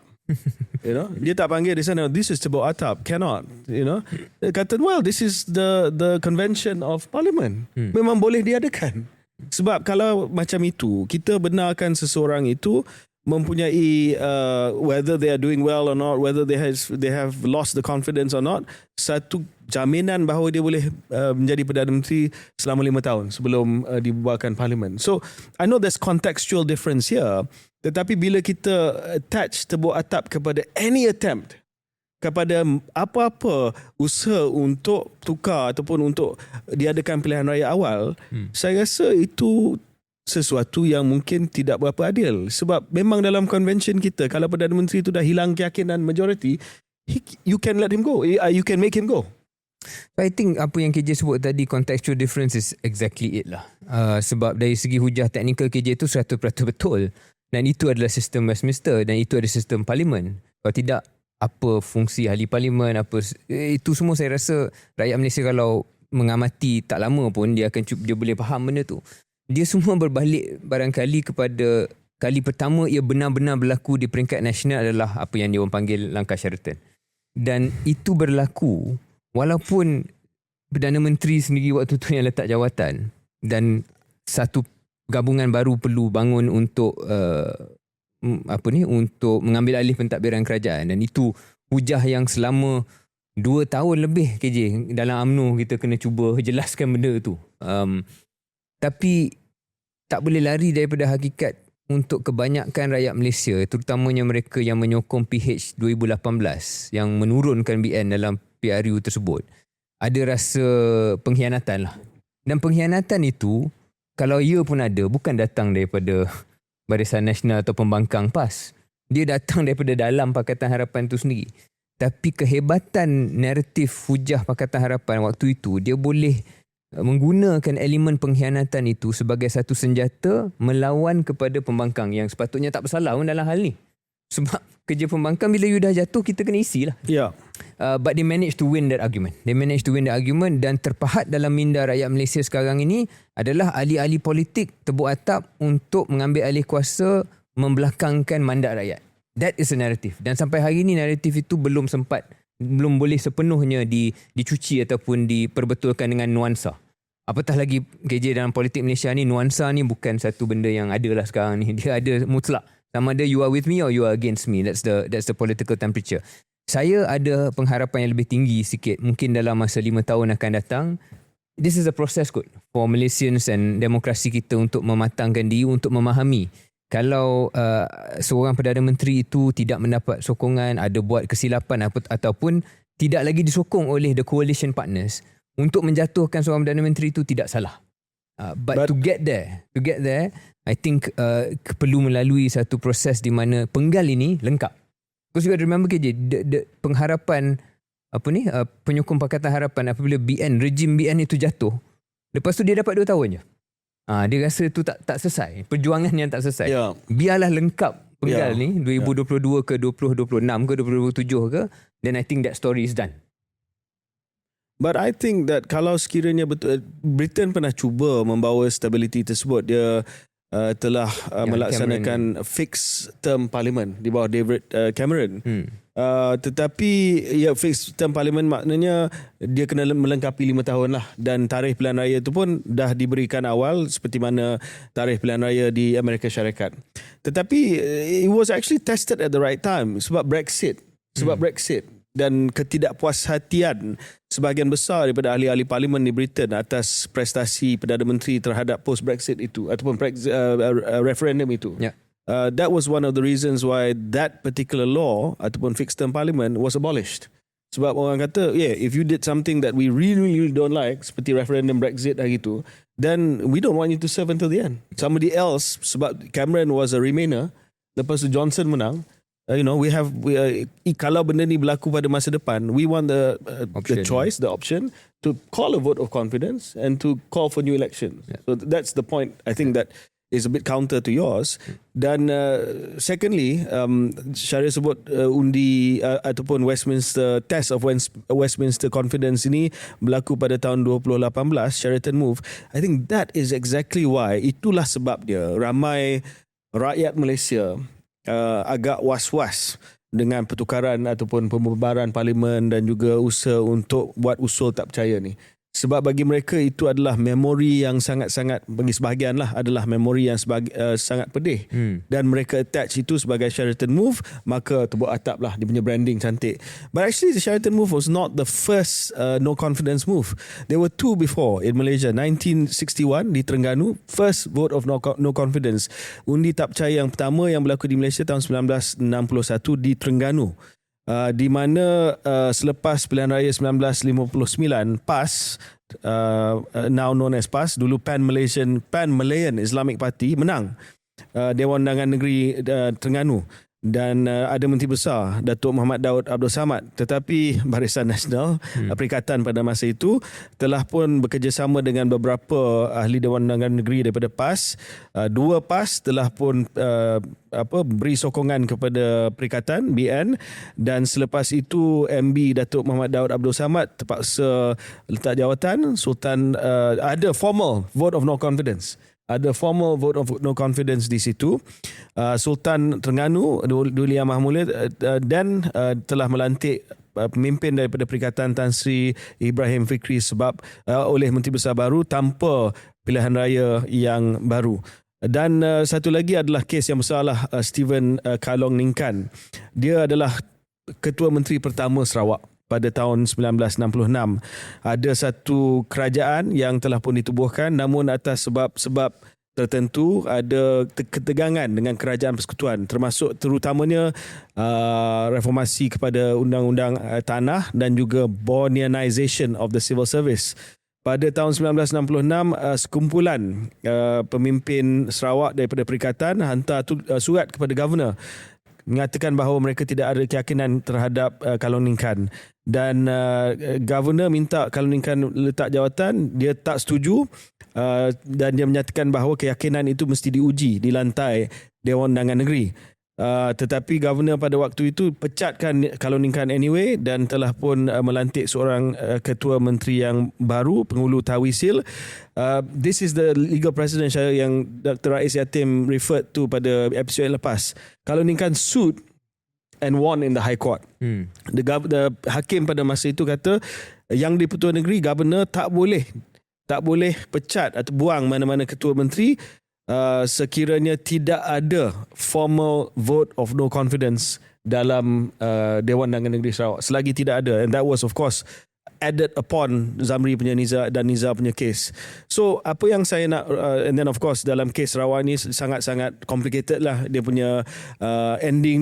You know, dia tak panggil di sana, this is tebuk atap, cannot. You know, dia kata, well, this is the convention of parliament. Memang boleh diadakan. Sebab kalau macam itu, kita benarkan seseorang itu mempunyai whether they are doing well or not, whether they have lost the confidence or not, satu jaminan bahawa dia boleh menjadi Perdana Menteri selama 5 tahun sebelum dibubarkan parlimen. So I know there's contextual difference here, tetapi bila kita attach tebuk atap kepada any attempt, kepada apa-apa usaha untuk tukar ataupun untuk diadakan pilihan raya awal, saya rasa itu sesuatu yang mungkin tidak berapa adil. Sebab memang dalam convention kita, kalau Perdana Menteri itu dah hilang keyakinan majority, you can let him go. You can make him go. I think apa yang KJ sebut tadi, contextual difference is exactly it lah. Sebab dari segi hujah teknikal KJ itu 100% betul. Dan itu adalah sistem Westminster dan itu adalah sistem parlimen. Kalau tidak, apa fungsi ahli parlimen, apa itu semua, saya rasa rakyat Malaysia kalau mengamati tak lama pun dia boleh faham benda tu. Dia semua berbalik barangkali kepada kali pertama ia benar-benar berlaku di peringkat nasional adalah apa yang dia orang panggil langkah Sheraton. Dan itu berlaku walaupun Perdana Menteri sendiri waktu tu yang letak jawatan dan satu gabungan baru perlu bangun untuk untuk mengambil alih pentadbiran kerajaan, dan itu hujah yang selama 2 tahun lebih KJ dalam UMNO kita kena cuba jelaskan benda tu. Tapi tak boleh lari daripada hakikat untuk kebanyakan rakyat Malaysia, terutamanya mereka yang menyokong PH 2018 yang menurunkan BN dalam PRU tersebut, ada rasa pengkhianatan lah. Dan pengkhianatan itu, kalau ia pun ada, bukan datang daripada Barisan Nasional atau pembangkang PAS. Dia datang daripada dalam Pakatan Harapan itu sendiri. Tapi kehebatan naratif hujah Pakatan Harapan waktu itu, dia boleh menggunakan elemen pengkhianatan itu sebagai satu senjata melawan kepada pembangkang yang sepatutnya tak bersalah pun dalam hal ni. Sebab kerja pembangkang bila you dah jatuh, kita kena isi lah. Ya. But they managed to win that argument. Dan terpahat dalam minda rakyat Malaysia sekarang ini adalah ahli-ahli politik tebuk atap untuk mengambil alih kuasa, membelakangkan mandat rakyat. That is a narrative. Dan sampai hari ini naratif itu belum boleh sepenuhnya dicuci ataupun diperbetulkan dengan nuansa. Apatah lagi KJ dalam politik Malaysia ni, nuansa ni bukan satu benda yang ada lah sekarang ni. Dia ada mutlak. Sama ada you are with me or you are against me. That's the political temperature. Saya ada pengharapan yang lebih tinggi sikit. Mungkin dalam masa 5 tahun akan datang. This is a process kot for Malaysians and demokrasi kita untuk mematangkan diri, untuk memahami. Kalau seorang Perdana Menteri itu tidak mendapat sokongan, ada buat kesilapan ataupun tidak lagi disokong oleh the coalition partners, untuk menjatuhkan seorang Perdana Menteri itu tidak salah. But to get there, I think perlu melalui satu proses di mana penggal ini lengkap. Because you got to remember KJ, the pengharapan penyokong Pakatan Harapan apabila rejim BN itu jatuh, lepas tu dia dapat 2 tahun je. Dia rasa tu tak selesai. Perjuangan yang tak selesai. Yeah. Biarlah lengkap penggal ni 2022 ke 2026 ke 2027 ke, then I think that story is done. But I think that kalau sekiranya betul, Britain pernah cuba membawa stability tersebut. Dia telah melaksanakan fixed term parliament di bawah David Cameron. Tetapi fixed term parliament maknanya dia kena melengkapi 5 tahun lah, dan tarikh pilihan raya itu pun dah diberikan awal seperti mana tarikh pilihan raya di Amerika Syarikat. Tetapi it was actually tested at the right time sebab Brexit dan ketidakpuashatian sebahagian besar daripada ahli-ahli parlimen di Britain atas prestasi Perdana Menteri terhadap post-Brexit itu ataupun referendum itu. Yeah. That was one of the reasons why that particular law ataupun fixed term parliament was abolished. Sebab orang kata, if you did something that we really don't like, seperti referendum Brexit hari itu, then we don't want you to serve until the end. Somebody else, sebab Cameron was a Remainer, lepas tu Johnson menang, kalau benda ni berlaku pada masa depan, we want the option to call a vote of confidence and to call for new elections. Yeah. So that's the point. I think that is a bit counter to yours. Dan secondly, Syahrir sebut undi ataupun Westminster test of Westminster confidence ini berlaku pada tahun 2018, Sheraton Move. I think that is exactly why, itulah sebab dia ramai rakyat Malaysia agak was-was dengan pertukaran ataupun pembubaran parlimen dan juga usaha untuk buat usul tak percaya ni. Sebab bagi mereka itu adalah memori yang sangat-sangat, bagi sebahagian lah, adalah memori yang sangat pedih. Dan mereka attach itu sebagai Sheraton Move, maka tebuk atap lah dia punya branding cantik. But actually the Sheraton Move was not the first no confidence move. There were 2 before in Malaysia. 1961 di Terengganu, first vote of no confidence. Undi tak percaya yang pertama yang berlaku di Malaysia tahun 1961 di Terengganu. Di mana selepas pilihan raya 1959, PAS, now known as PAS, dulu Pan Malayan Islamic Party, menang Dewan Undangan Negeri Terengganu. Dan ada Menteri Besar Datuk Muhammad Daud Abdul Samad. Tetapi Barisan Nasional Perikatan pada masa itu telah pun bekerjasama dengan beberapa ahli Dewan Undangan Negeri daripada PAS. 2 PAS telah pun beri sokongan kepada Perikatan BN, dan selepas itu MB Datuk Muhammad Daud Abdul Samad terpaksa letak jawatan. Sultan ada formal vote of no confidence. Ada formal vote of no confidence di situ. Sultan Terengganu Duli Amah Mulid dan telah melantik pemimpin daripada Perikatan Tan Sri Ibrahim Fikri sebab oleh Menteri Besar baru tanpa pilihan raya yang baru. Dan satu lagi adalah kes yang besar lah, Stephen Kalong Ningkan. Dia adalah Ketua Menteri pertama Sarawak pada tahun 1966. Ada satu kerajaan yang telah pun ditubuhkan, namun atas sebab-sebab tertentu ada ketegangan dengan kerajaan persekutuan, termasuk terutamanya reformasi kepada undang-undang tanah dan juga Bornianization of the civil service. pada tahun 1966 sekumpulan pemimpin Sarawak daripada perikatan hantar surat kepada governor mengatakan bahawa mereka tidak ada keyakinan terhadap Khalonning Khan, dan governor minta Khalonning Khan letak jawatan. Dia tak setuju, dan dia menyatakan bahawa keyakinan itu mesti diuji di lantai Dewan Undangan Negeri. Tetapi governor pada waktu itu pecatkan Khalonning Khan anyway, dan telah pun melantik seorang ketua menteri yang baru, Pengulu Tawisil. This is the legal precedent yang Dr. Rais Yatim referred to pada episod yang lepas. Khalonning Khan sued and won in the High Court. The hakim pada masa itu kata yang di-Pertuan Negeri, governor tak boleh pecat atau buang mana-mana ketua menteri sekiranya tidak ada formal vote of no confidence dalam Dewan Undangan Negeri Sarawak. Selagi tidak ada, and that was of course added upon Zamri punya Nizar dan Nizar punya case. So apa yang saya nak, and then of course dalam case Sarawak ni sangat-sangat complicated lah dia punya ending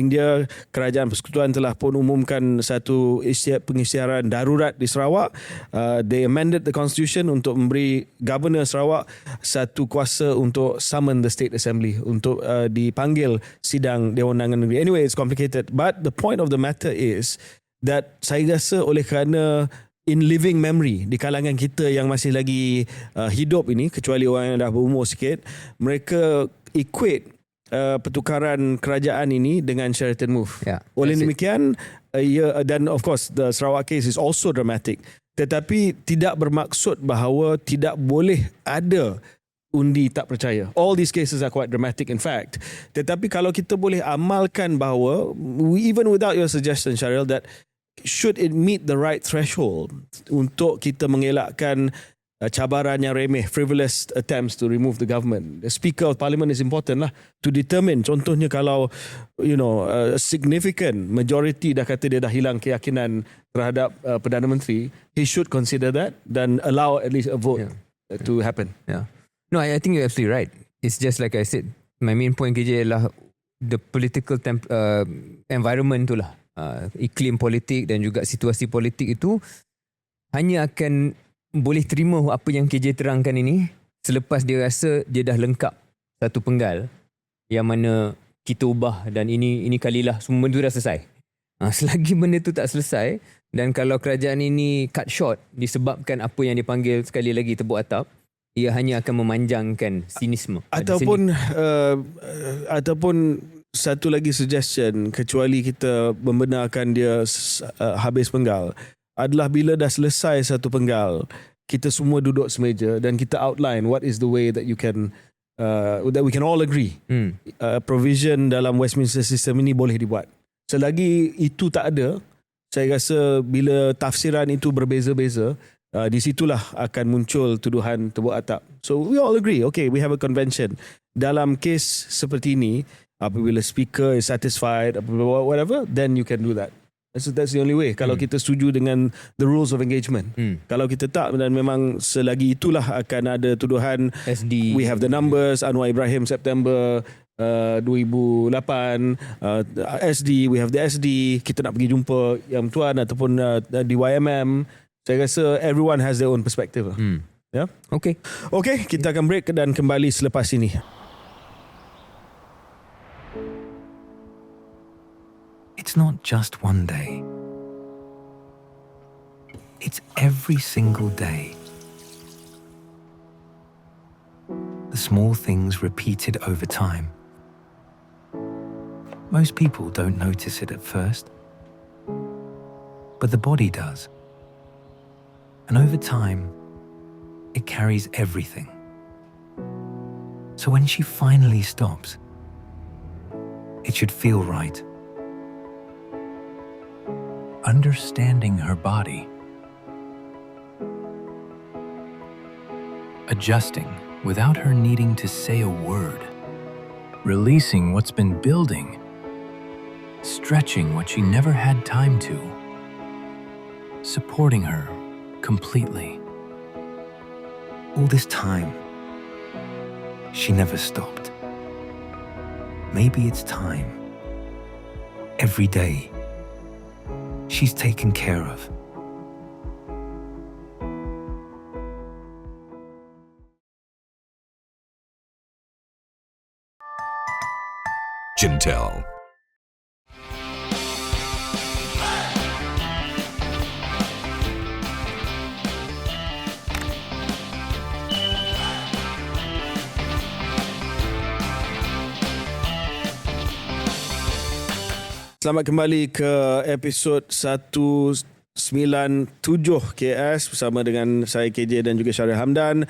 dia. Kerajaan Persekutuan telah pun umumkan satu pengisytiharan darurat di Sarawak. They amended the constitution untuk memberi Governor Sarawak satu kuasa untuk summon the State Assembly, untuk dipanggil sidang Dewan Undangan Negeri. Anyway, it's complicated, but the point of the matter is that saya rasa oleh kerana in living memory di kalangan kita yang masih lagi hidup ini, kecuali orang yang dah berumur sikit, mereka equate pertukaran kerajaan ini dengan Sheraton move. Oleh demikian, dan of course the Sarawak case is also dramatic, tetapi tidak bermaksud bahawa tidak boleh ada undi tak percaya. All these cases are quite dramatic in fact. Tetapi kalau kita boleh amalkan bahawa, even without your suggestion Syaril, that should it meet the right threshold untuk kita mengelakkan cabaran yang remeh, frivolous attempts to remove the government, the Speaker of Parliament is important lah to determine. Contohnya kalau a significant majority dah kata dia dah hilang keyakinan terhadap Perdana Menteri, he should consider that dan allow at least a vote to happen. No, I think you're absolutely right. It's just like I said, my main point KJ adalah the political environment tu lah. Iklim politik dan juga situasi politik itu hanya akan boleh terima apa yang KJ terangkan ini selepas dia rasa dia dah lengkap satu penggal yang mana kita ubah, dan ini kalilah semua benda dah selesai. Selagi benda tu tak selesai, dan kalau kerajaan ini cut short disebabkan apa yang dipanggil sekali lagi tepuk atap, ia hanya akan memanjangkan sinisme. Ataupun satu lagi suggestion, kecuali kita membenarkan dia habis penggal, adalah bila dah selesai satu penggal, kita semua duduk semeja dan kita outline what is the way that you can that we can all agree. Provision dalam Westminster system ini boleh dibuat. Selagi itu tak ada, saya rasa bila tafsiran itu berbeza-beza, di situlah akan muncul tuduhan tepuk atap. So we all agree, okay, we have a convention. Dalam kes seperti ini, apabila speaker is satisfied, whatever, then you can do that. That's the only way. Kalau kita setuju dengan the rules of engagement. Kalau kita tak, dan memang selagi itulah akan ada tuduhan SD. We have the numbers, Anwar Ibrahim September 2008, SD, we have the SD, kita nak pergi jumpa Yang Tuan ataupun di YMM. Saya rasa everyone has their own perspective. Okay, kita akan break dan kembali selepas ini. It's not just one day. It's every single day. The small things repeated over time. Most people don't notice it at first, but the body does. And over time, it carries everything. So when she finally stops, it should feel right. Understanding her body. Adjusting without her needing to say a word. Releasing what's been building. Stretching what she never had time to. Supporting her completely. All this time, she never stopped. Maybe it's time. Every day, she's taken care of. Jintel. Selamat kembali ke episod 197 KS bersama dengan saya KJ dan juga Syaril Hamdan.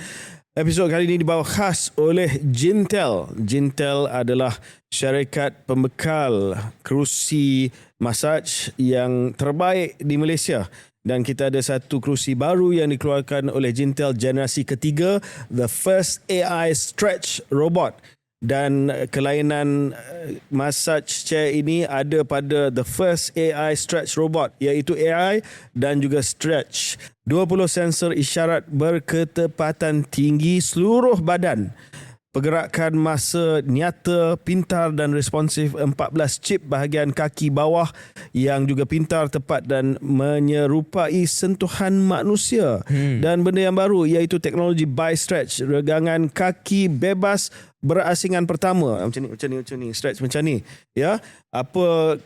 Episod kali ini dibawa khas oleh Jintel. Jintel adalah syarikat pembekal kerusi masaj yang terbaik di Malaysia. Dan kita ada satu kerusi baru yang dikeluarkan oleh Jintel generasi ketiga, the first AI stretch robot. Dan kelainan massage chair ini ada pada the first AI stretch robot, iaitu AI dan juga stretch. 20 sensor isyarat berketepatan tinggi seluruh badan. Pergerakan masa nyata, pintar dan responsif. 14 chip bahagian kaki bawah yang juga pintar, tepat dan menyerupai sentuhan manusia. Dan benda yang baru iaitu teknologi bi-stretch, regangan kaki bebas berasingan pertama. Macam ni, stretch macam ni. Ya, apa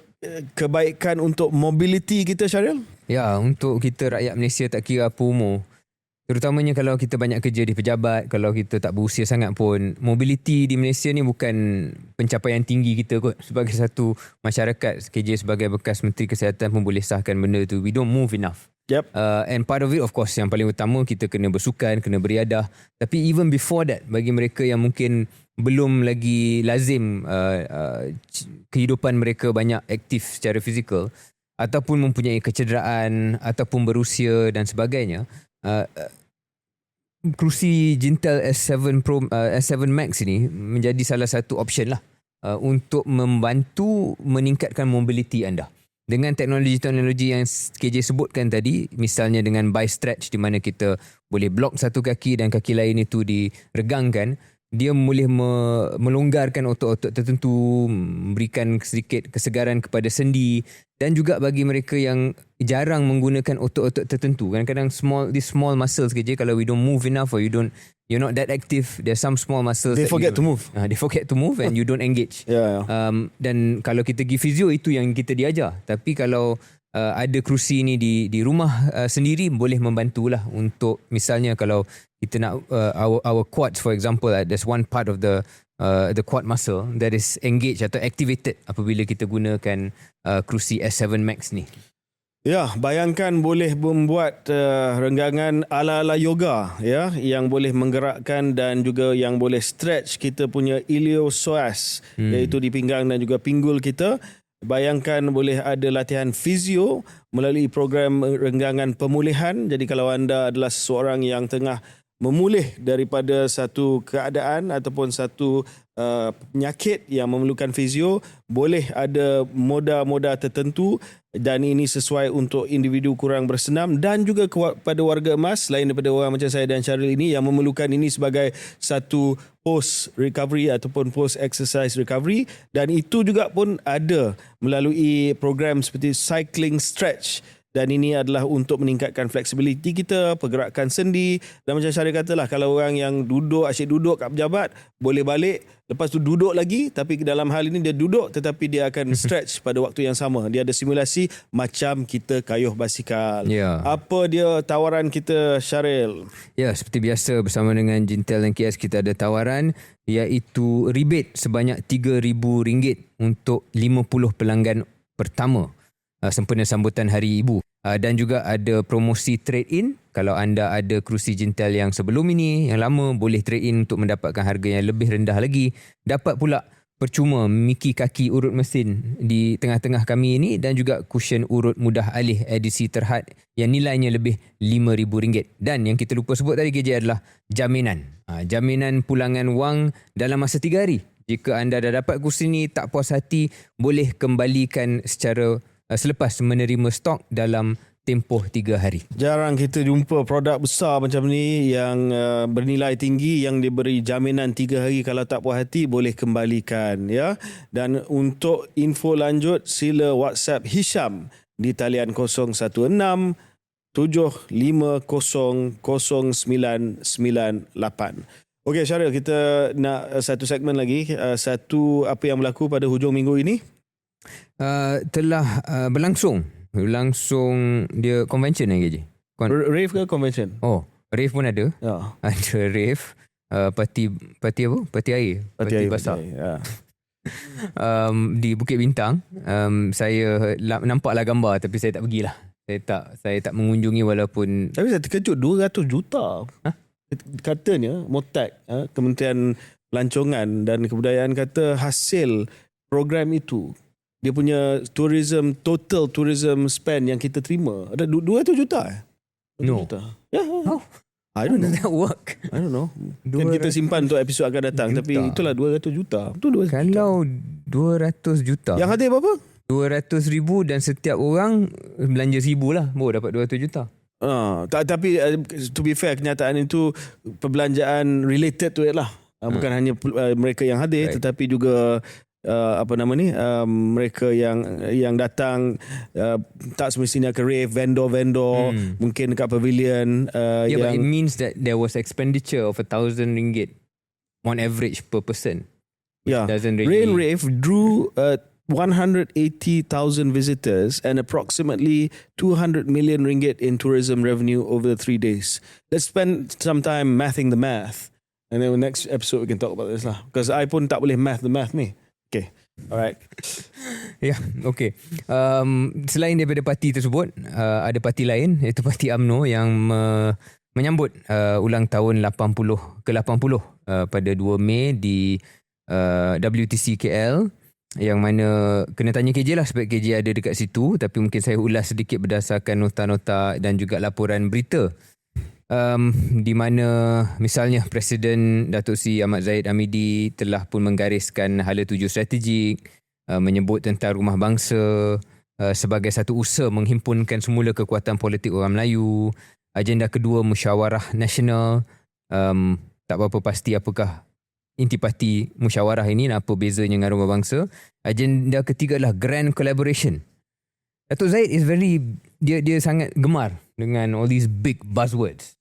kebaikan untuk mobility kita, Syaril? Ya, untuk kita rakyat Malaysia tak kira apa umur. Terutamanya kalau kita banyak kerja di pejabat, kalau kita tak berusia sangat pun, mobility di Malaysia ni bukan pencapaian tinggi kita kot. Sebagai satu masyarakat, KJ sebagai bekas Menteri Kesihatan pun boleh sahkan benda tu. We don't move enough. Yep. And part of it, of course, yang paling utama kita kena bersukan, kena beriadah. Tapi even before that, bagi mereka yang mungkin belum lagi lazim kehidupan mereka banyak aktif secara fizikal, ataupun mempunyai kecederaan, ataupun berusia dan sebagainya, kerusi Jintel S7 Pro, S7 Max ini menjadi salah satu option lah untuk membantu meningkatkan mobility anda. Dengan teknologi-teknologi yang KJ sebutkan tadi, misalnya dengan bi-stretch di mana kita boleh blok satu kaki dan kaki lain itu diregangkan, dia boleh melonggarkan otot-otot tertentu, memberikan sedikit kesegaran kepada sendi, dan juga bagi mereka yang jarang menggunakan otot-otot tertentu. Kadang-kadang these small muscles kerja, kalau we don't move enough or you're not that active, there's some small muscles They forget to move. They forget to move and you don't engage. Yeah. Dan kalau kita pergi fizio, itu yang kita diajar. Tapi kalau ada kerusi ni di rumah sendiri, boleh membantulah untuk, misalnya kalau kita nak our quads, for example, there's one part of the quad muscle that is engaged atau activated apabila kita gunakan kerusi S7 Max ni. Ya, bayangkan boleh membuat renggangan ala-ala yoga, ya, yang boleh menggerakkan dan juga yang boleh stretch kita punya iliopsoas, iaitu di pinggang dan juga pinggul kita. Bayangkan boleh ada latihan fizio melalui program renggangan pemulihan. Jadi kalau anda adalah seseorang yang tengah memulih daripada satu keadaan ataupun satu penyakit yang memerlukan fizio, boleh ada moda-moda tertentu, dan ini sesuai untuk individu kurang bersenam dan juga kepada warga emas lain daripada orang macam saya dan Syaril ini yang memerlukan ini sebagai satu post recovery ataupun post exercise recovery. Dan itu juga pun ada melalui program seperti cycling stretch. Dan ini adalah untuk meningkatkan flexibility kita, pergerakan sendi. Dan macam Syaril katalah, kalau orang yang asyik duduk kat pejabat, boleh balik, lepas tu duduk lagi. Tapi dalam hal ini dia duduk tetapi dia akan stretch pada waktu yang sama. Dia ada simulasi macam kita kayuh basikal. Ya. Apa dia tawaran kita, Syaril? Ya, seperti biasa bersama dengan Jintel dan KS, kita ada tawaran, iaitu rebate sebanyak RM3,000 untuk 50 pelanggan pertama sempena sambutan Hari Ibu. Dan juga ada promosi trade-in. Kalau anda ada kerusi Jintel yang sebelum ini, yang lama, boleh trade-in untuk mendapatkan harga yang lebih rendah lagi. Dapat pula percuma miki kaki urut mesin di tengah-tengah kami ini, dan juga cushion urut mudah alih edisi terhad yang nilainya lebih RM5,000. Dan yang kita lupa sebut tadi, KJ, adalah jaminan. Jaminan pulangan wang dalam masa 3 hari. Jika anda dah dapat kerusi ini, tak puas hati, boleh kembalikan secara selepas menerima stok dalam tempoh 3 hari. Jarang kita jumpa produk besar macam ni yang bernilai tinggi, yang diberi jaminan 3 hari, kalau tak puas hati boleh kembalikan, ya. Dan untuk info lanjut, sila WhatsApp Hisham di talian 016 7500 0998. Okey Syaril, kita nak satu segmen lagi. Satu apa yang berlaku pada hujung minggu ini? Telah berlangsung dia convention KJ. Rave ke convention? Oh, rave pun ada. Ya. Ada rave, parti apa? Parti air. Parti basah. Ya. Di Bukit Bintang. Saya nampaklah gambar tapi saya tak pergilah. Saya tak mengunjungi walaupun. Tapi saya terkejut 200 juta. Katanya MOTAC, Kementerian Pelancongan dan Kebudayaan kata hasil program itu dia punya total tourism spend yang kita terima ada 200 juta. 200 No. juta. Ya. How? I don't know. Does that work? I don't know. Kan kita simpan untuk episod akan datang. juta. Tapi itulah 200 juta. Betul 200 juta. Kalau 200 juta. Yang hadir berapa? 200,000 dan setiap orang belanja 1,000 lah. Baru dapat 200 juta. Tapi to be fair, kenyataan itu perbelanjaan related to it lah. Bukan hanya mereka yang hadir, Right. tetapi juga mereka yang datang tak semestinya ke rave, vendor mungkin dekat pavilion But it yang means that there was expenditure of RM1,000 on average per person. Doesn't really... Rain Rave drew 180,000 visitors and approximately 200 million ringgit in tourism revenue over 3 days. Let's spend some time mathing the math. And then the next episode we can talk about this lah. Because I pun tak boleh math the math ni. Okay. Alright. Ya, okay. Selain daripada parti tersebut, ada parti lain iaitu Parti UMNO yang menyambut ulang tahun ke-80 pada 2 Mei di WTC KL, yang mana kena tanya KJ lah sebab KJ ada dekat situ, tapi mungkin saya ulas sedikit berdasarkan nota-nota dan juga laporan berita. Di mana misalnya Presiden Datuk Seri Ahmad Zahid Hamidi telah pun menggariskan hala tuju strategik, menyebut tentang rumah bangsa sebagai satu usaha menghimpunkan semula kekuatan politik orang Melayu. Agenda kedua musyawarah nasional, tak berapa pasti apakah intipati musyawarah ini, apa bezanya dengan rumah bangsa. Agenda ketiga adalah grand collaboration. Datuk Zahid is dia sangat gemar dengan all these big buzzwords.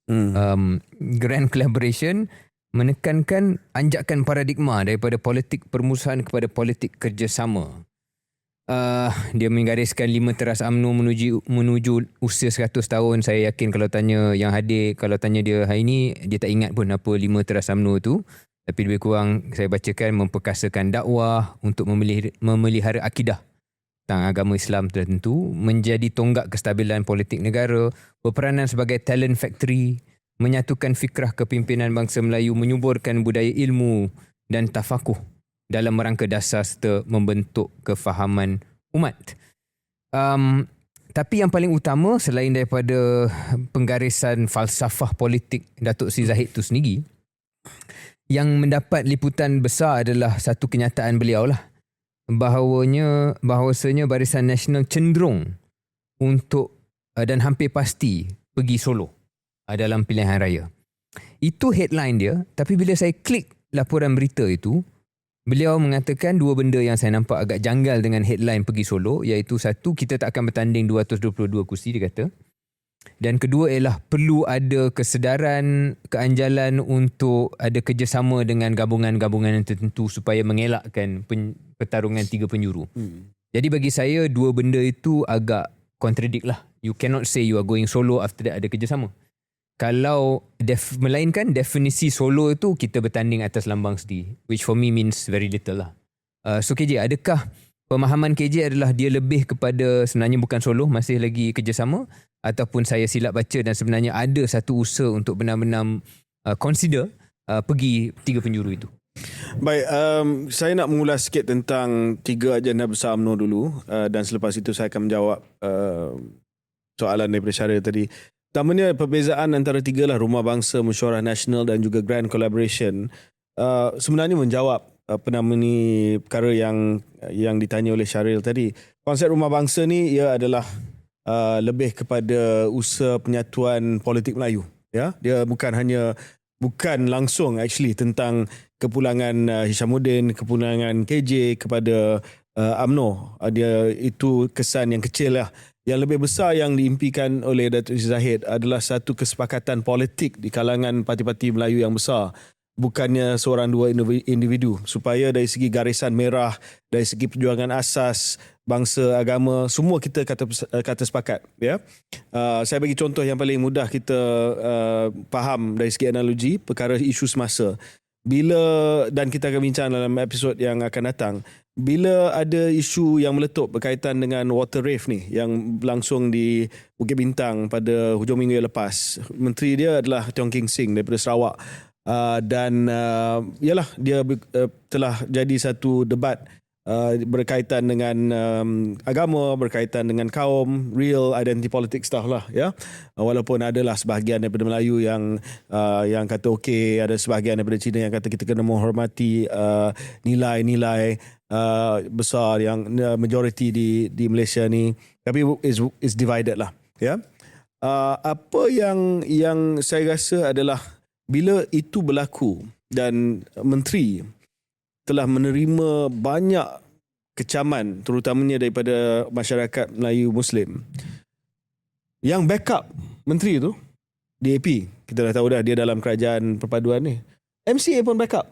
Grand collaboration menekankan anjakan paradigma daripada politik permusuhan kepada politik kerjasama. Dia menggariskan 5 teras UMNO menuju usia 100 tahun. Saya yakin kalau tanya yang hadir, kalau tanya dia hari ini, dia tak ingat pun apa 5 teras UMNO tu. Tapi lebih kurang saya bacakan memperkasakan dakwah untuk memelihara akidah tentang agama Islam tertentu, menjadi tonggak kestabilan politik negara, berperanan sebagai talent factory, menyatukan fikrah kepimpinan bangsa Melayu, menyuburkan budaya ilmu dan tafakuh dalam rangka dasar serta membentuk kefahaman umat. Tapi yang paling utama selain daripada penggarisan falsafah politik Datuk Seri Zahid tu sendiri, yang mendapat liputan besar adalah satu kenyataan beliau lah, bahawasanya Barisan Nasional cenderung untuk dan hampir pasti pergi solo dalam pilihan raya. Itu headline dia, tapi bila saya klik laporan berita itu, beliau mengatakan 2 benda yang saya nampak agak janggal dengan headline pergi solo, iaitu satu, kita tak akan bertanding 222 kursi dia kata. Dan kedua ialah perlu ada kesedaran, keanjalan untuk ada kerjasama dengan gabungan-gabungan yang tertentu supaya mengelakkan pertarungan 3 penjuru. Jadi bagi saya 2 benda itu agak contradict lah. You cannot say you are going solo after that ada kerjasama. Kalau melainkan definisi solo itu kita bertanding atas lambang sendiri, which for me means very little lah. So KJ, adakah pemahaman KJ adalah dia lebih kepada sebenarnya bukan solo, masih lagi kerjasama, ataupun saya silap baca dan sebenarnya ada satu usaha untuk benar-benar consider pergi 3 penjuru itu? Baik, saya nak mengulas sikit tentang 3 agenda besar UMNO dulu, dan selepas itu saya akan menjawab soalan daripada Syaril tadi. Pertamanya, perbezaan antara 3 lah, rumah bangsa, musyawarah nasional dan juga grand collaboration, sebenarnya menjawab perkara yang ditanya oleh Syaril tadi. Konsep rumah bangsa ni ia adalah lebih kepada usaha penyatuan politik Melayu. Ya, dia bukan langsung actually tentang kepulangan Hishamuddin, kepulangan KJ kepada UMNO. Dia itu kesan yang kecil lah. Yang lebih besar yang diimpikan oleh Datuk Seri Zahid adalah satu kesepakatan politik di kalangan parti-parti Melayu yang besar bukannya seorang dua individu, supaya dari segi garisan merah, dari segi perjuangan asas bangsa, agama, semua kita kata sepakat, ya. Saya bagi contoh yang paling mudah kita faham dari segi analogi perkara isu semasa. Dan kita akan bincang dalam episod yang akan datang, bila ada isu yang meletup berkaitan dengan water rave ni yang berlangsung di Bukit Bintang pada hujung minggu yang lepas, menteri dia adalah Tiong King Sing daripada Sarawak. Yalah, dia telah jadi satu debat berkaitan dengan agama, berkaitan dengan kaum, real identity politics stuff lah, ya. Walaupun adalah sebahagian daripada Melayu yang kata okey, ada sebahagian daripada Cina yang kata kita kena menghormati nilai-nilai besar yang majority di Malaysia ni, tapi is divided lah, ya. Apa yang saya rasa adalah bila itu berlaku dan menteri telah menerima banyak kecaman terutamanya daripada masyarakat Melayu Muslim, yang backup menteri tu DAP, kita dah tahu dah dia dalam kerajaan perpaduan ni, MCA pun backup.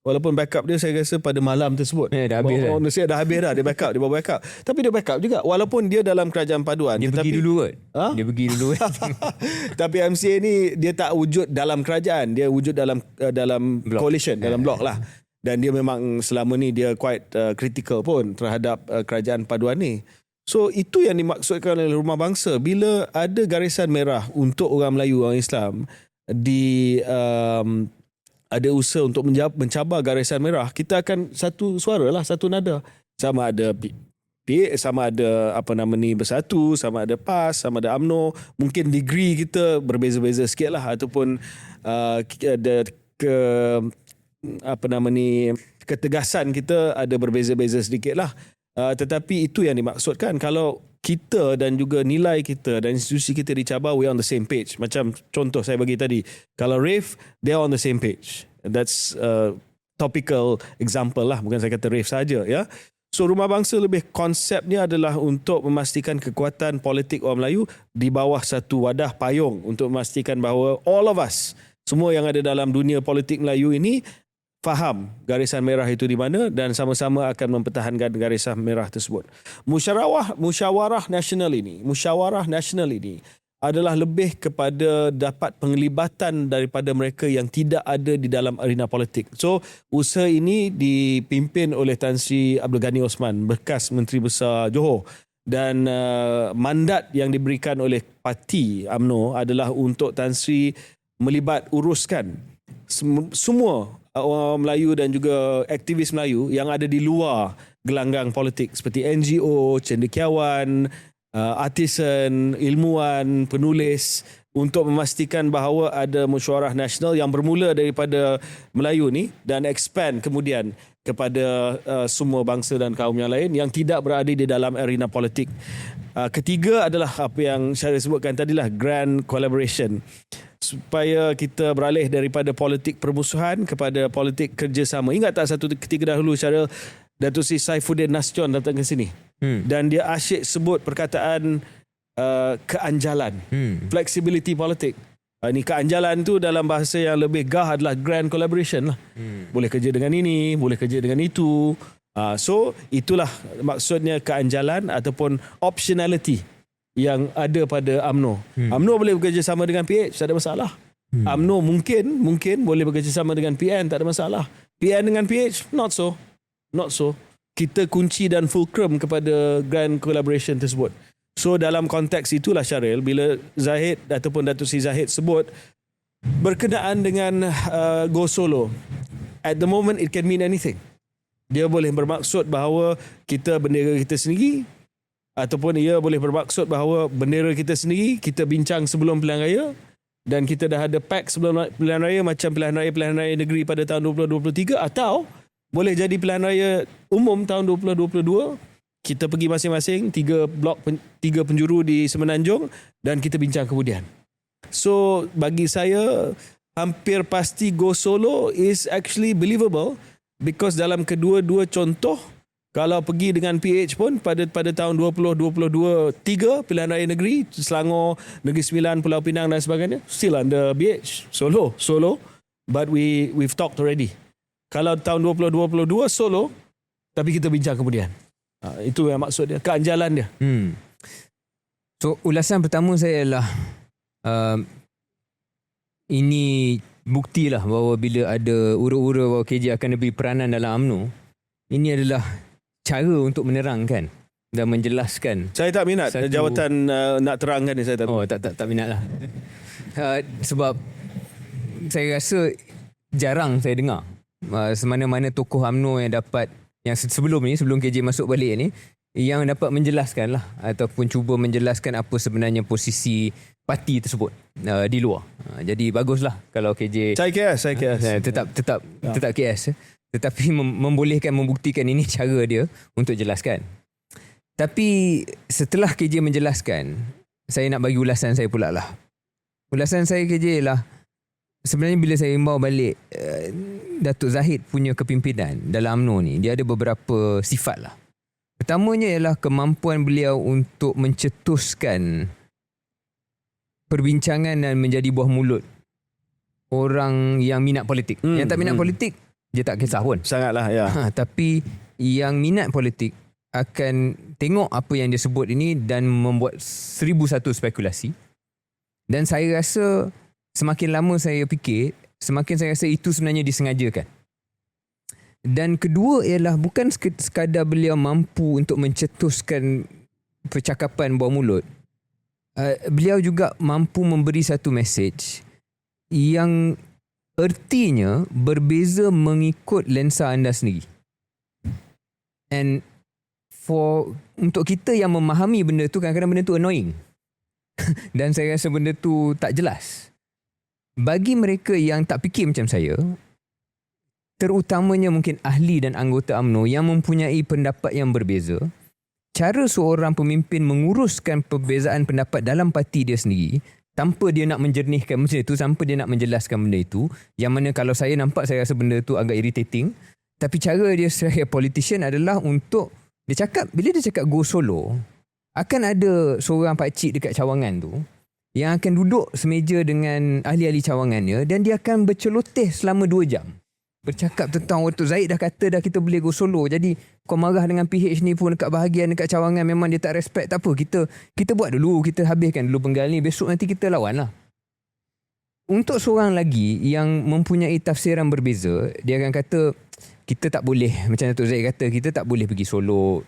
Walaupun backup dia saya rasa pada malam tersebut dah habis dah. Dah habis dah, dia backup, dia bawa backup. Tapi dia backup juga walaupun dia dalam kerajaan paduan. Dia pergi dulu kot. Dia pergi dulu kot. Tapi MCA ni dia tak wujud dalam kerajaan, dia wujud dalam coalition, dalam blok lah. Dan dia memang selama ni dia quite critical pun terhadap kerajaan paduan ni. So itu yang dimaksudkan oleh Rumah Bangsa. Bila ada garisan merah untuk orang Melayu, orang Islam, ada usaha untuk mencabar garisan merah, kita akan satu suara lah, satu nada. Sama ada sama ada Bersatu, sama ada PAS, sama ada UMNO. Mungkin degree kita berbeza-beza sikit lah, ataupun ada ketegasan kita ada berbeza-beza sedikit lah. Tetapi itu yang dimaksudkan. Kalau kita dan juga nilai kita dan institusi kita dicabar, we on the same page. Macam contoh saya bagi tadi, kalau rave, they are on the same page. That's a topical example lah, bukan saya kata rave saja, ya. So Rumah Bangsa lebih konsepnya adalah untuk memastikan kekuatan politik orang Melayu di bawah satu wadah payung, untuk memastikan bahawa all of us, semua yang ada dalam dunia politik Melayu ini, faham garisan merah itu di mana dan sama-sama akan mempertahankan garisan merah tersebut. Musyawarah nasional ini adalah lebih kepada dapat penglibatan daripada mereka yang tidak ada di dalam arena politik. So, usaha ini dipimpin oleh Tan Sri Abdul Ghani Osman, bekas Menteri Besar Johor, dan mandat yang diberikan oleh parti UMNO adalah untuk Tan Sri uruskan semua orang Melayu dan juga aktivis Melayu yang ada di luar gelanggang politik seperti NGO, cendekiawan, artisan, ilmuwan, penulis, untuk memastikan bahawa ada musyawarah nasional yang bermula daripada Melayu ni dan expand kemudian kepada semua bangsa dan kaum yang lain yang tidak berada di dalam arena politik. Ketiga adalah apa yang saya sebutkan tadilah, grand collaboration, supaya kita beralih daripada politik permusuhan kepada politik kerjasama. Ingat tak satu ketika dahulu Syaril, Datuk Seri Saifuddin Nasution datang ke sini dan dia asyik sebut perkataan keanjalan, flexibility politik. Ini keanjalan tu dalam bahasa yang lebih gah adalah grand collaboration lah. Boleh kerja dengan ini, boleh kerja dengan itu. So itulah maksudnya keanjalan ataupun optionality yang ada pada UMNO. UMNO boleh bekerjasama dengan PH, tak ada masalah. UMNO mungkin boleh bekerjasama dengan PN, tak ada masalah. PN dengan PH, not so. Kita kunci dan fulcrum kepada grand collaboration tersebut. So dalam konteks itulah Syaril, bila Zahid ataupun Datuk Seri Zahid sebut berkenaan dengan Go Solo, at the moment it can mean anything. Dia boleh bermaksud bahawa kita bendera kita sendiri, ataupun ia boleh bermaksud bahawa bendera kita sendiri kita bincang sebelum pilihan raya dan kita dah ada pack sebelum pilihan raya, macam pilihan raya negeri pada tahun 2023, atau boleh jadi pilihan raya umum tahun 2022. Kita pergi masing-masing 3 penjuru di Semenanjung dan kita bincang kemudian. So bagi saya hampir pasti Go Solo is actually believable, because dalam kedua-dua contoh, kalau pergi dengan PH pun pada tahun 2022-3 pilihan raya negeri, Selangor, Negeri Sembilan, Pulau Pinang dan sebagainya, still under BH, Solo. But we've talked already. Kalau tahun 2022 solo, tapi kita bincang kemudian. Itu yang maksud dia, keanjalan dia. So ulasan pertama saya ialah ini buktilah bahawa bila ada ura-ura bahawa KJ akan lebih peranan dalam UMNO, ini adalah cara untuk menerangkan dan menjelaskan. Saya tak minat jawatan nak terangkan ni, saya tak. Oh, tak minat lah. Sebab saya rasa jarang saya dengar semana-mana tokoh UMNO yang dapat, yang sebelum KJ masuk balik ni, yang dapat menjelaskan lah ataupun cuba menjelaskan apa sebenarnya posisi parti tersebut di luar. Jadi baguslah kalau KJ Saya KS. Tetap KS, tetapi membolehkan, membuktikan ini cara dia untuk jelaskan. Tapi setelah KJ menjelaskan, saya nak bagi ulasan saya pula lah. Ulasan saya KJ lah, sebenarnya bila saya imbau balik Datuk Zahid punya kepimpinan dalam UMNO ni, dia ada beberapa sifat lah. Pertamanya ialah kemampuan beliau untuk mencetuskan perbincangan dan menjadi buah mulut orang yang minat politik. Yang tak minat politik, dia tak kisah pun. Sangatlah, ya. Tapi yang minat politik akan tengok apa yang dia sebut ini dan membuat 1001 spekulasi. Dan saya rasa semakin lama saya fikir, semakin saya rasa itu sebenarnya disengajakan. Dan kedua ialah bukan sekadar beliau mampu untuk mencetuskan percakapan buah mulut. Beliau juga mampu memberi satu message yang ertinya berbeza mengikut lensa anda sendiri. And untuk kita yang memahami benda tu, kadang-kadang benda tu annoying. Dan saya rasa benda tu tak jelas. Bagi mereka yang tak fikir macam saya, terutamanya mungkin ahli dan anggota UMNO yang mempunyai pendapat yang berbeza, cara seorang pemimpin menguruskan perbezaan pendapat dalam parti dia sendiri tanpa dia nak menjernihkan macam itu, tanpa dia nak menjelaskan benda itu, yang mana kalau saya nampak, saya rasa benda itu agak irritating. Tapi cara dia sebagai politician adalah untuk dia cakap, bila dia cakap go solo, akan ada seorang pakcik dekat cawangan tu yang akan duduk semeja dengan ahli-ahli cawangannya dan dia akan berceloteh selama 2 jam. Bercakap tentang Datuk Zahid dah kata dah kita boleh go solo. Jadi kau marah dengan PH ni pun dekat bahagian dekat cawangan memang dia tak respect. Tak apa, kita buat dulu, kita habiskan dulu penggal ni, besok nanti kita lawan lah. Untuk seorang lagi yang mempunyai tafsiran berbeza, dia akan kata kita tak boleh, macam Datuk Zahid kata, kita tak boleh pergi solo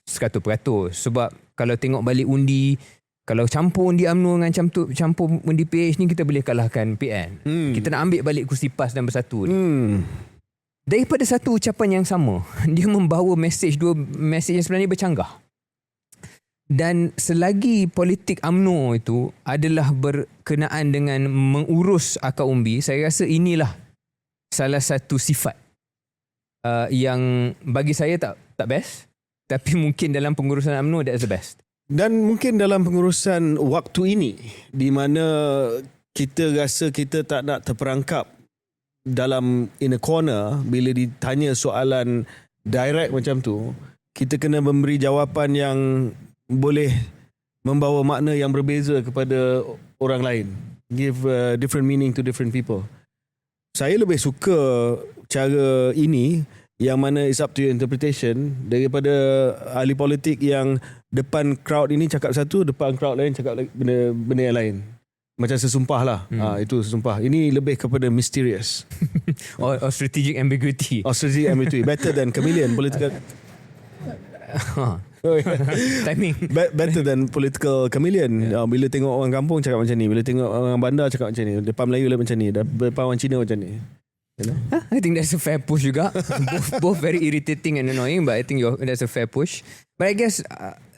100%. Sebab kalau tengok balik undi, kalau campur undi UMNO dengan campur undi PH ni, kita boleh kalahkan PN. Kita nak ambil balik kursi PAS dan bersatu ni. Daripada satu ucapan yang sama, dia membawa mesej, dua mesej yang sebenarnya bercanggah. Dan selagi politik UMNO itu adalah berkenaan dengan mengurus akar umbi, saya rasa inilah salah satu sifat yang bagi saya tak best. Tapi mungkin dalam pengurusan UMNO that's the best. Dan mungkin dalam pengurusan waktu ini, di mana kita rasa kita tak nak terperangkap dalam in a corner bila ditanya soalan direct macam tu, kita kena memberi jawapan yang boleh membawa makna yang berbeza kepada orang lain. Give different meaning to different people. Saya lebih suka cara ini, yang mana it's up to your interpretation, daripada ahli politik yang depan crowd ini cakap satu, depan crowd lain cakap benda yang lain. Macam sesumpah lah. Itu sesumpah. Ini lebih kepada mysterious. or strategic ambiguity. Or strategic ambiguity. Better than chameleon. Political... Timing. Better than political chameleon. Bila tengok orang kampung cakap macam ni, bila tengok orang bandar cakap macam ni, depan Melayu macam ni, depan orang Cina macam ni. You know? I think that's a fair push juga. both very irritating and annoying, but I think that's a fair push. But I guess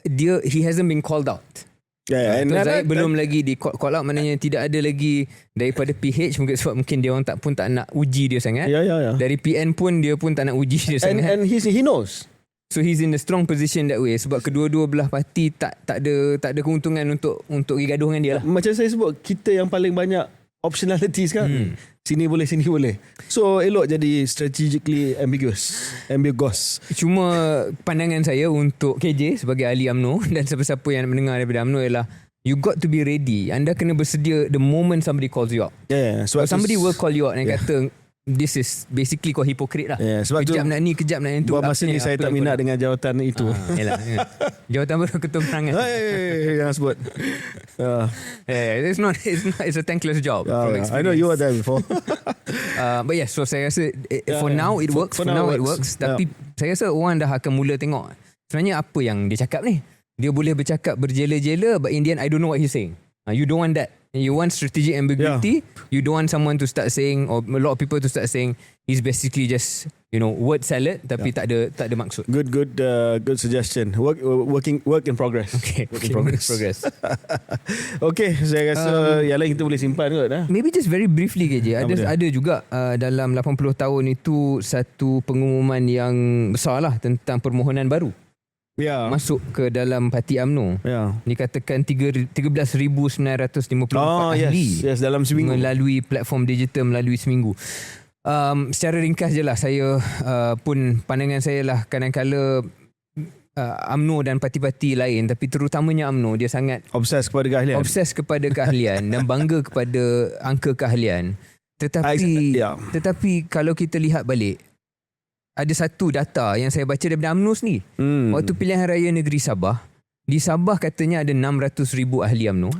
he hasn't been called out. Yeah, Zahid belum lagi di call out, maknanya tidak ada lagi daripada PH, mungkin sebab mungkin dia orang pun tak nak uji dia sangat. Yeah. Dari PN pun dia pun tak nak uji dia sangat. And he knows. So he's in a strong position that way, sebab kedua-dua belah parti tak ada keuntungan untuk pergi gaduh dengan dia lah. Macam saya sebut, kita yang paling banyak optionality sekarang. Sini boleh, sini boleh. So elok jadi strategically ambiguous. Cuma pandangan saya untuk KJ sebagai ahli UMNO dan siapa-siapa yang mendengar daripada UMNO ialah You got to be ready. Anda kena bersedia the moment somebody calls you out. Sebab Somebody will call you out and kata this is basically kau hypocrite lah. Sebab kejap tu, nak ni, kejap nak yang tu. buat masa ni saya tak minat dengan jawatan itu. Yalah. Jawatan baru ketua perangai. Jangan sebut. It's a thankless job. From I know you were there before. But yeah, so saya rasa for now it works. For For now now it works. Yeah. Tapi saya rasa orang dah akan mula tengok sebenarnya apa yang dia cakap ni. Dia boleh bercakap berjela-jela, but in the end I don't know what he's saying. You don't want that. You want strategic ambiguity. You don't want someone to start saying, or a lot of people to start saying he's basically just word salad tapi tak ada maksud. Good suggestion. Work in progress. Okay, Work in progress. Okay, saya rasa yang lain kita boleh simpan kot. Maybe just very briefly je. Apa Ada juga dalam 80 tahun itu satu pengumuman yang besar lah tentang permohonan baru masuk ke dalam parti UMNO. Dikatakan 13,954 ahli dalam seminggu melalui platform digital melalui seminggu. Secara ringkas je lah, saya pun pandangan saya lah kadang-kala UMNO dan parti-parti lain, tapi terutamanya UMNO, dia sangat obses kepada keahlian dan bangga kepada angka keahlian. Tetapi kalau kita lihat balik, ada satu data yang saya baca daripada UMNO sendiri. Waktu pilihan raya negeri Sabah, di Sabah katanya ada 600,000 ahli UMNO.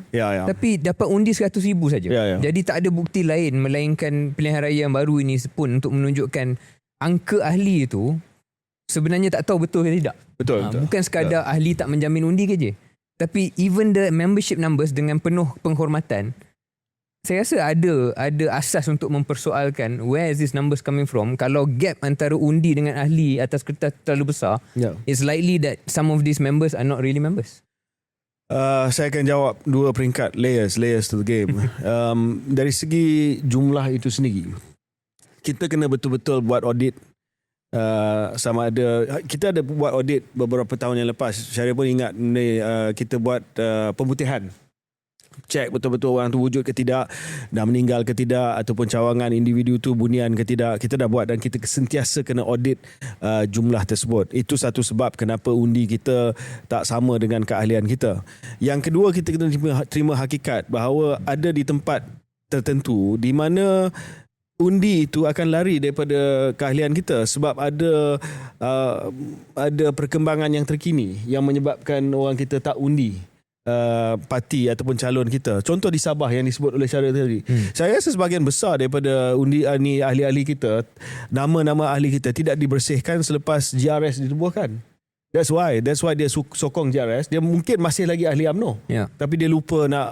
Tapi dapat undi 100,000 saja. Jadi tak ada bukti lain melainkan pilihan raya yang baru ini pun untuk menunjukkan angka ahli itu sebenarnya tak tahu betul ke tidak. Betul. Bukan sekadar ahli tak menjamin undi ke je. Tapi even the membership numbers, dengan penuh penghormatan, saya rasa ada asas untuk mempersoalkan where is this numbers coming from. Kalau gap antara undi dengan ahli atas kertas terlalu besar, it's likely that some of these members are not really members. Saya akan jawab dua peringkat, layers to the game. Dari segi jumlah itu sendiri, kita kena betul-betul buat audit. Sama ada kita ada buat audit beberapa tahun yang lepas. Syarif pun ingat kita buat pemutihan, cek betul-betul orang tu wujud ke tidak, dah meninggal ke tidak, ataupun cawangan individu tu bunian ke tidak. Kita dah buat dan kita sentiasa kena audit jumlah tersebut. Itu satu sebab kenapa undi kita tak sama dengan keahlian kita. Yang kedua, kita kena terima hakikat bahawa ada di tempat tertentu di mana undi itu akan lari daripada keahlian kita, sebab ada perkembangan yang terkini yang menyebabkan orang kita tak undi parti ataupun calon kita. Contoh di Sabah yang disebut oleh Syarif tadi. Saya rasa sebahagian besar daripada undi ni ahli-ahli kita, nama-nama ahli kita tidak dibersihkan selepas GRS ditubuhkan. That's why dia sokong GRS. Dia mungkin masih lagi ahli UMNO, tapi dia lupa nak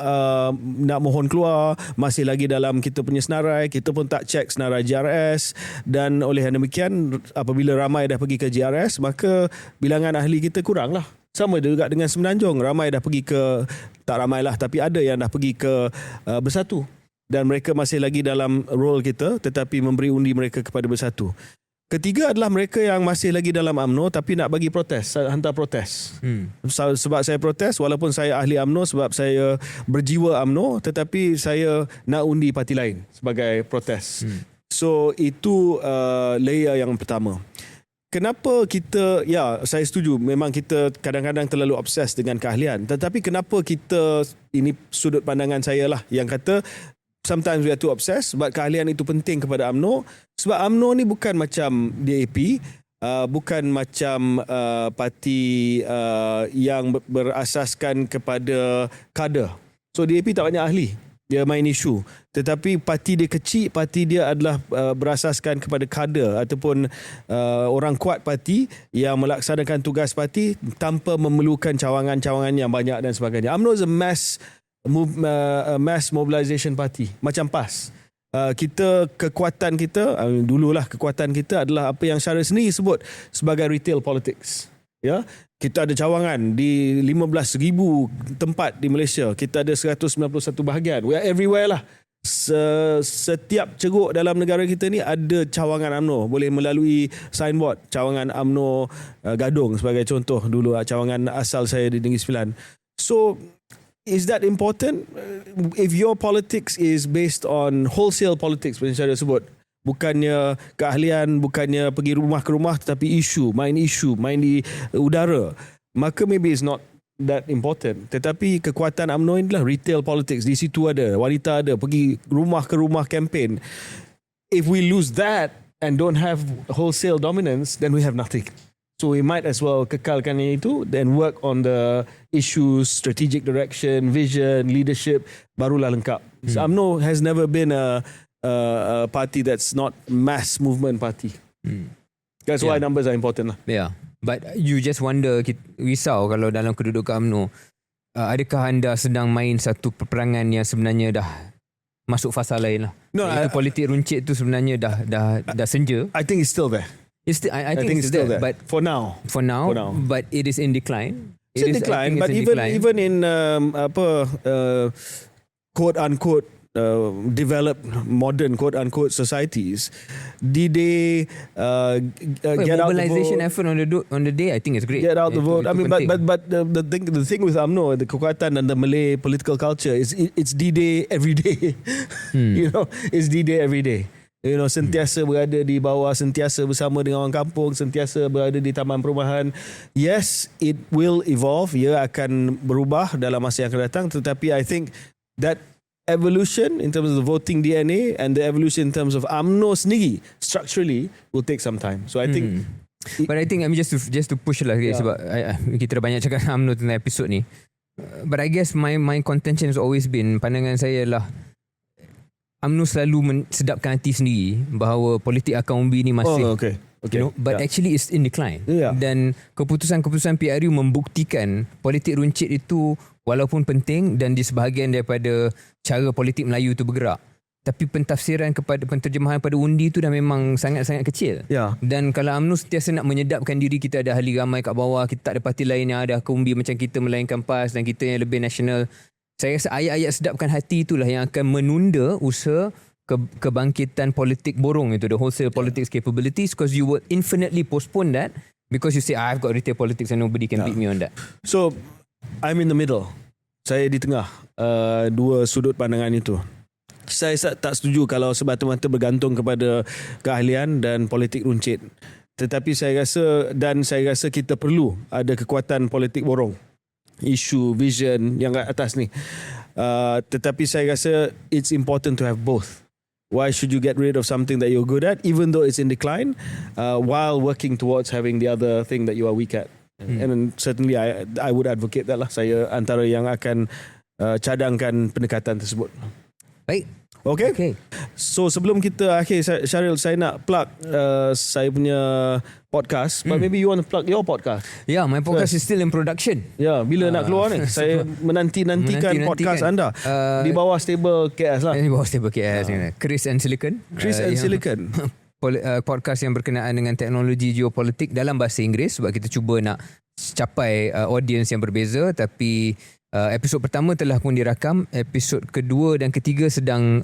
mohon keluar, masih lagi dalam kita punya senarai. Kita pun tak cek senarai GRS, dan oleh demikian apabila ramai dah pergi ke GRS, maka bilangan ahli kita kurang lah. Sama juga dengan Semenanjung, ramai dah pergi ke, tak ramai lah, tapi ada yang dah pergi ke Bersatu, dan mereka masih lagi dalam role kita tetapi memberi undi mereka kepada Bersatu. Ketiga adalah mereka yang masih lagi dalam UMNO tapi nak bagi protes, hantar protes. Sebab saya protes, walaupun saya ahli UMNO, sebab saya berjiwa UMNO, tetapi saya nak undi parti lain sebagai protes. So itu layer yang pertama. Kenapa kita, saya setuju, memang kita kadang-kadang terlalu obses dengan keahlian, tetapi kenapa kita, ini sudut pandangan saya lah, yang kata sometimes we are too obsessed, sebab keahlian itu penting kepada UMNO. Sebab UMNO ni bukan macam DAP, bukan macam parti yang berasaskan kepada kader. So DAP tak banyak ahli, dia main isu. Tetapi parti dia kecil, parti dia adalah berasaskan kepada kader ataupun orang kuat parti yang melaksanakan tugas parti tanpa memerlukan cawangan-cawangan yang banyak dan sebagainya. UMNO is a mass mobilization party, macam PAS. Kekuatan kita dululah kekuatan kita adalah apa yang Syarif sendiri sebut sebagai retail politics. Kita ada cawangan di 15,000 tempat di Malaysia. Kita ada 191 bahagian. We are everywhere lah. Setiap ceruk dalam negara kita ni ada cawangan UMNO. Boleh melalui signboard cawangan UMNO Gadong sebagai contoh dulu, cawangan asal saya di Negeri Sembilan. So is that important? If your politics is based on wholesale politics, macam saya sebut, bukannya keahlian, bukannya pergi rumah ke rumah, tetapi main di udara, maka maybe it's not that important. Tetapi kekuatan UMNO inilah retail politics. Di situ ada, wanita ada, pergi rumah ke rumah campaign. If we lose that and don't have wholesale dominance, then we have nothing. So we might as well kekalkan itu, then work on the issues, strategic direction, vision, leadership, barulah lengkap. So UMNO has never been a party that's not mass movement party. That's why numbers are important lah. Yeah. But you just wonder, risau kalau dalam kedudukan UMNO, adakah anda sedang main satu peperangan yang sebenarnya dah masuk fasa lain lah. No, politik runcit tu sebenarnya dah senja. I think it's still there. I think it's still there. But for now, but it is in decline. It's in decline. But even in quote unquote developed modern quote unquote societies, did they get out the vote? Mobilization effort on the day, I think it's great. Get out the vote. I mean, but the thing with UMNO, the kekuatan and the Malay political culture is it's D-Day every day. You know, it's D-Day every day. You know, sentiasa berada di bawah, sentiasa bersama dengan orang kampung, sentiasa berada di taman perumahan. Yes, it will evolve. Ia akan berubah dalam masa yang akan datang. Tetapi I think that evolution in terms of the voting DNA and the evolution in terms of UMNO sendiri structurally will take some time. So I think but I think just to push lah sebab kita dah banyak cakap UMNO tentang episod ni. But I guess my contention has always been, pandangan saya lah, UMNO selalu sedapkan hati sendiri bahawa politik akar umbi ni masih you know, but actually it's in decline. Dan keputusan-keputusan PRU membuktikan politik runcit itu walaupun penting dan di sebahagian daripada cara politik Melayu itu bergerak, tapi pentafsiran kepada penterjemahan pada undi itu dah memang sangat-sangat kecil. Dan kalau UMNO sentiasa nak menyedapkan diri, kita ada ahli ramai kat bawah, kita tak ada parti lain yang ada akar umbi macam kita, melainkan PAS, dan kita yang lebih nasional. Saya rasa ayat-ayat sedapkan hati itulah yang akan menunda usaha kebangkitan politik borong itu, the wholesale politics capabilities, because you will infinitely postpone that because you say, I've got retail politics and nobody can beat me on that. So I'm in the middle. Saya di tengah dua sudut pandangan itu. Saya tak setuju kalau semata-mata bergantung kepada keahlian dan politik runcit. Tetapi saya rasa kita perlu ada kekuatan politik borong, isu, vision yang kat atas ni. Tetapi saya rasa it's important to have both. Why should you get rid of something that you're good at, even though it's in decline, while working towards having the other thing that you are weak at? And certainly I would advocate that lah. Saya antara yang akan cadangkan pendekatan tersebut. Baik. Okay. So sebelum kita akhir, Syaril, saya nak plug saya punya podcast. But maybe you want to plug your podcast. Yeah, my podcast is still in production. Ya, bila nak keluar ni? Saya menantikan podcast anda di bawah stable KS lah. Di bawah stable KS. Chris and Silicon. Podcast yang berkenaan dengan teknologi geopolitik dalam bahasa Inggeris, sebab kita cuba nak capai audience yang berbeza. Tapi episod pertama telah pun dirakam, episod kedua dan ketiga sedang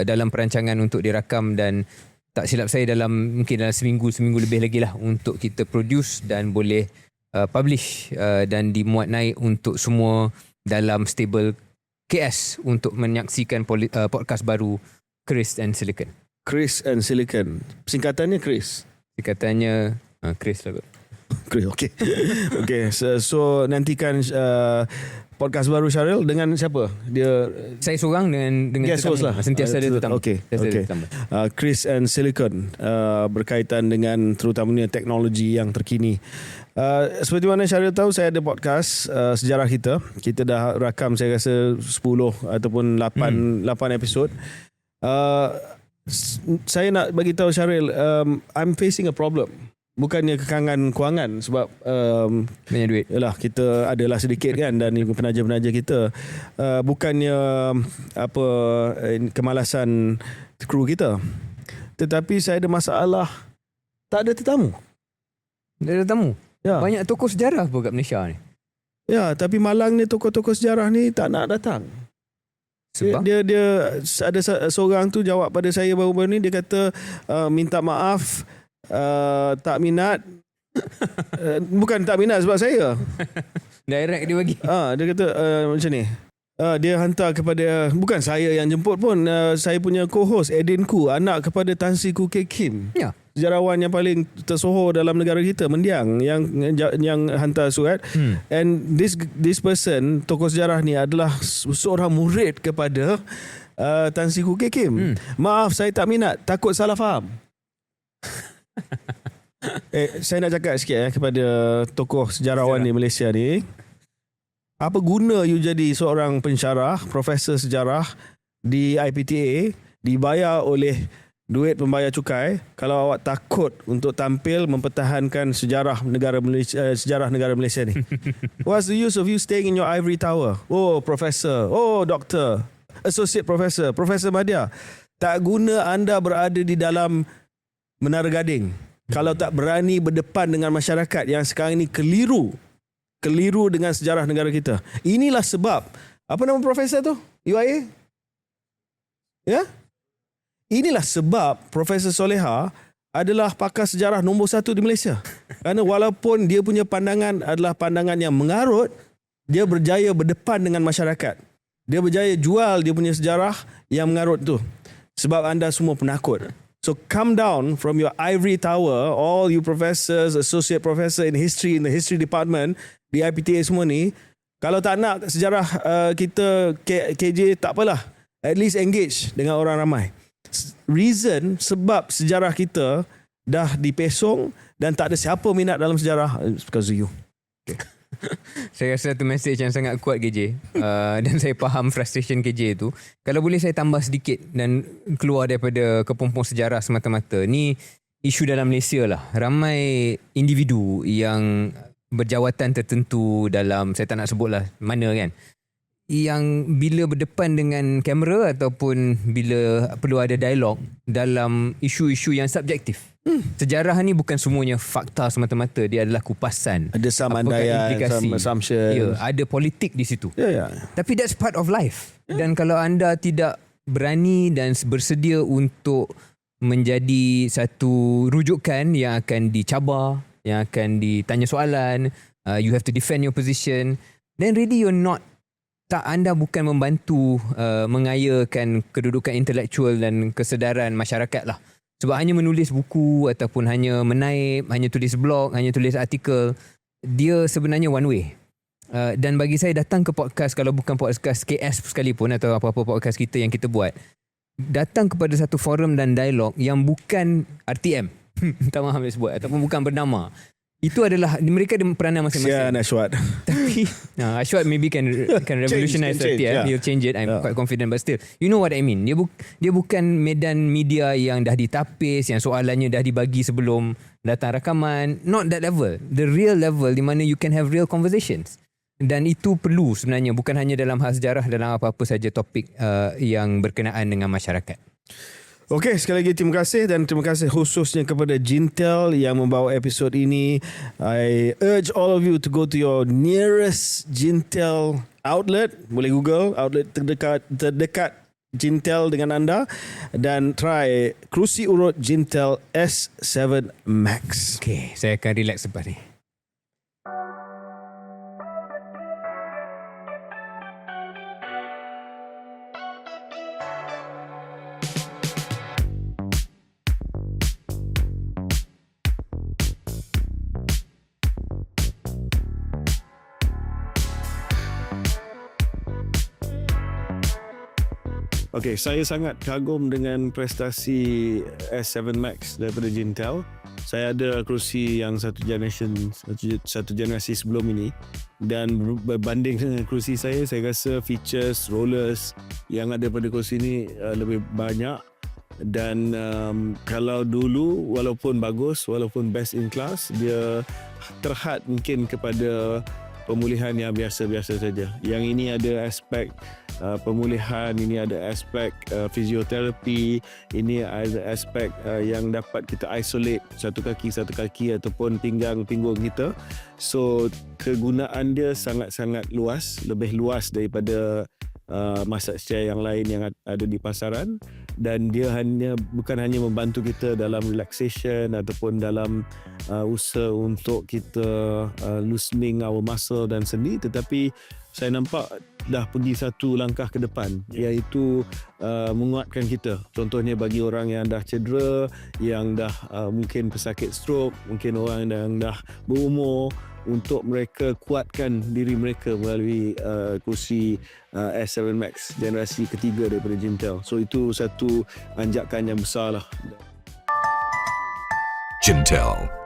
dalam perancangan untuk dirakam, dan tak silap saya mungkin dalam seminggu lebih lagi lah untuk kita produce dan boleh publish dan dimuat naik untuk semua dalam stable KS untuk menyaksikan podcast baru Chris and Silicon. Chris and Silicon. Singkatannya Chris. Singkatannya Chris lah. Chris, okay. So nantikan podcast baru Syaril dengan siapa? Saya seorang dengan guest host lah. Sentiasa ada tetamu. Okay. Chris and Silicon berkaitan dengan terutamanya teknologi yang terkini. Seperti mana Syaril tahu, saya ada podcast sejarah kita. Kita dah rakam saya rasa 10 ataupun 8 episod. Saya nak bagi tahu Syaril, I'm facing a problem. Bukannya kekangan kewangan, sebab banyak duit. Yalah, kita adalah sedikit kan, dan penaja-penaja kita bukannya kemalasan kru kita. Tetapi saya ada masalah, tak ada tetamu. Ya. Banyak tokoh sejarah pun kat Malaysia ni. Ya, tapi malangnya tokoh-tokoh sejarah ni tak nak datang. Sebab? Dia ada seorang tu jawab pada saya baru-baru ni, dia kata minta maaf, tak minat. Bukan tak minat sebab saya. Direct dia bagi. Dia kata macam ni. Dia hantar kepada, bukan saya yang jemput pun, saya punya co-host Edin Ku, anak kepada Tan Sri Koo Kek Kim. Ya. sejarawan yang paling tersohor dalam negara kita, mendiang, yang hantar surat. And this person, tokoh sejarah ni adalah seorang murid kepada Tan Sri Koo Keng Kim. Maaf, saya tak minat, takut salah faham. Saya nak cakap sikit kepada tokoh sejarawan di Malaysia ni. Apa guna you jadi seorang pensyarah, profesor sejarah di IPTA, dibayar oleh duit pembayar cukai, kalau awak takut untuk tampil mempertahankan sejarah negara Malaysia ni? What's the use of you staying in your ivory tower? Oh, professor, oh, doktor, associate professor, Profesor Madya. Tak guna anda berada di dalam Menara Gading kalau tak berani berdepan dengan masyarakat yang sekarang ini keliru dengan sejarah negara kita. Inilah sebab, apa nama profesor tu? UIA? Ya? Inilah sebab Profesor Soleha adalah pakar sejarah nombor 1 di Malaysia. Kerana walaupun dia punya pandangan adalah pandangan yang mengarut, dia berjaya berdepan dengan masyarakat. Dia berjaya jual dia punya sejarah yang mengarut tu. Sebab anda semua penakut. So come down from your ivory tower, all you professors, associate professor in the history department di IPTA semua ni. Kalau tak nak sejarah kita KJ, tak apalah. At least engage dengan orang ramai. Reason sebab sejarah kita dah dipesong dan tak ada siapa minat dalam sejarah, it's because of you. Okay. Saya rasa satu message yang sangat kuat KJ, dan saya faham frustration KJ tu. Kalau boleh saya tambah sedikit dan keluar daripada kepompong sejarah semata-mata. Ni isu dalam Malaysia lah. Ramai individu yang berjawatan tertentu dalam, saya tak nak sebut lah mana kan, yang bila berdepan dengan kamera ataupun bila perlu ada dialog dalam isu-isu yang subjektif. Sejarah ni bukan semuanya fakta semata-mata, dia adalah kupasan. Ada some andaian, some assumptions. Ya, ada politik di situ. Ya. Tapi that's part of life. Dan kalau anda tidak berani dan bersedia untuk menjadi satu rujukan yang akan dicabar, yang akan ditanya soalan, you have to defend your position, then really you're not, anda bukan membantu mengayakan kedudukan intelektual dan kesedaran masyarakat lah. Sebab hanya menulis buku ataupun hanya menaip, hanya tulis blog, hanya tulis artikel, dia sebenarnya one way. Dan bagi saya datang ke podcast, kalau bukan podcast KS sekalipun atau apa-apa podcast kita yang kita buat, datang kepada satu forum dan dialog yang bukan RTM, tak maaf saya sebut, ataupun bukan bernama. Itu adalah, mereka ada peranan masing-masing. Sian Ashwat. Tapi Ashwat maybe can revolutionize change, RTM. He'll change it. I'm quite confident. But still, you know what I mean. Dia bukan medan media yang dah ditapis, yang soalannya dah dibagi sebelum datang rakaman. Not that level. The real level di mana you can have real conversations. Dan itu perlu sebenarnya, bukan hanya dalam hal sejarah, dalam apa-apa saja topik yang berkenaan dengan masyarakat. Okey, sekali lagi terima kasih, dan terima kasih khususnya kepada Jintel yang membawa episod ini. I urge all of you to go to your nearest Jintel outlet. Boleh Google outlet terdekat Jintel dengan anda dan try kerusi urut Jintel S7 Max. Okey, saya akan relax lepas ni. Okey, saya sangat kagum dengan prestasi S7 Max daripada Jintel. Saya ada kerusi yang satu generasi sebelum ini, dan berbanding dengan kerusi saya rasa features, rollers yang ada pada kerusi ini lebih banyak. Dan kalau dulu walaupun bagus, walaupun best in class, dia terhad mungkin kepada pemulihan yang biasa-biasa saja. Yang ini ada aspek pemulihan, ini ada aspek fisioterapi, ini ada aspek yang dapat kita isolate satu kaki ataupun pinggung kita. So kegunaan dia sangat-sangat luas, lebih luas daripada massage chair yang lain yang ada di pasaran. Dan dia bukan hanya membantu kita dalam relaxation ataupun dalam usaha untuk kita loosening our muscle dan sendi, tetapi saya nampak dah pergi satu langkah ke depan, iaitu menguatkan kita. Contohnya bagi orang yang dah cedera, yang dah mungkin pesakit stroke, mungkin orang yang dah berumur, untuk mereka kuatkan diri mereka melalui kursi S7 Max generasi ketiga daripada Jintel. So itu satu anjakan yang besar lah. Jintel.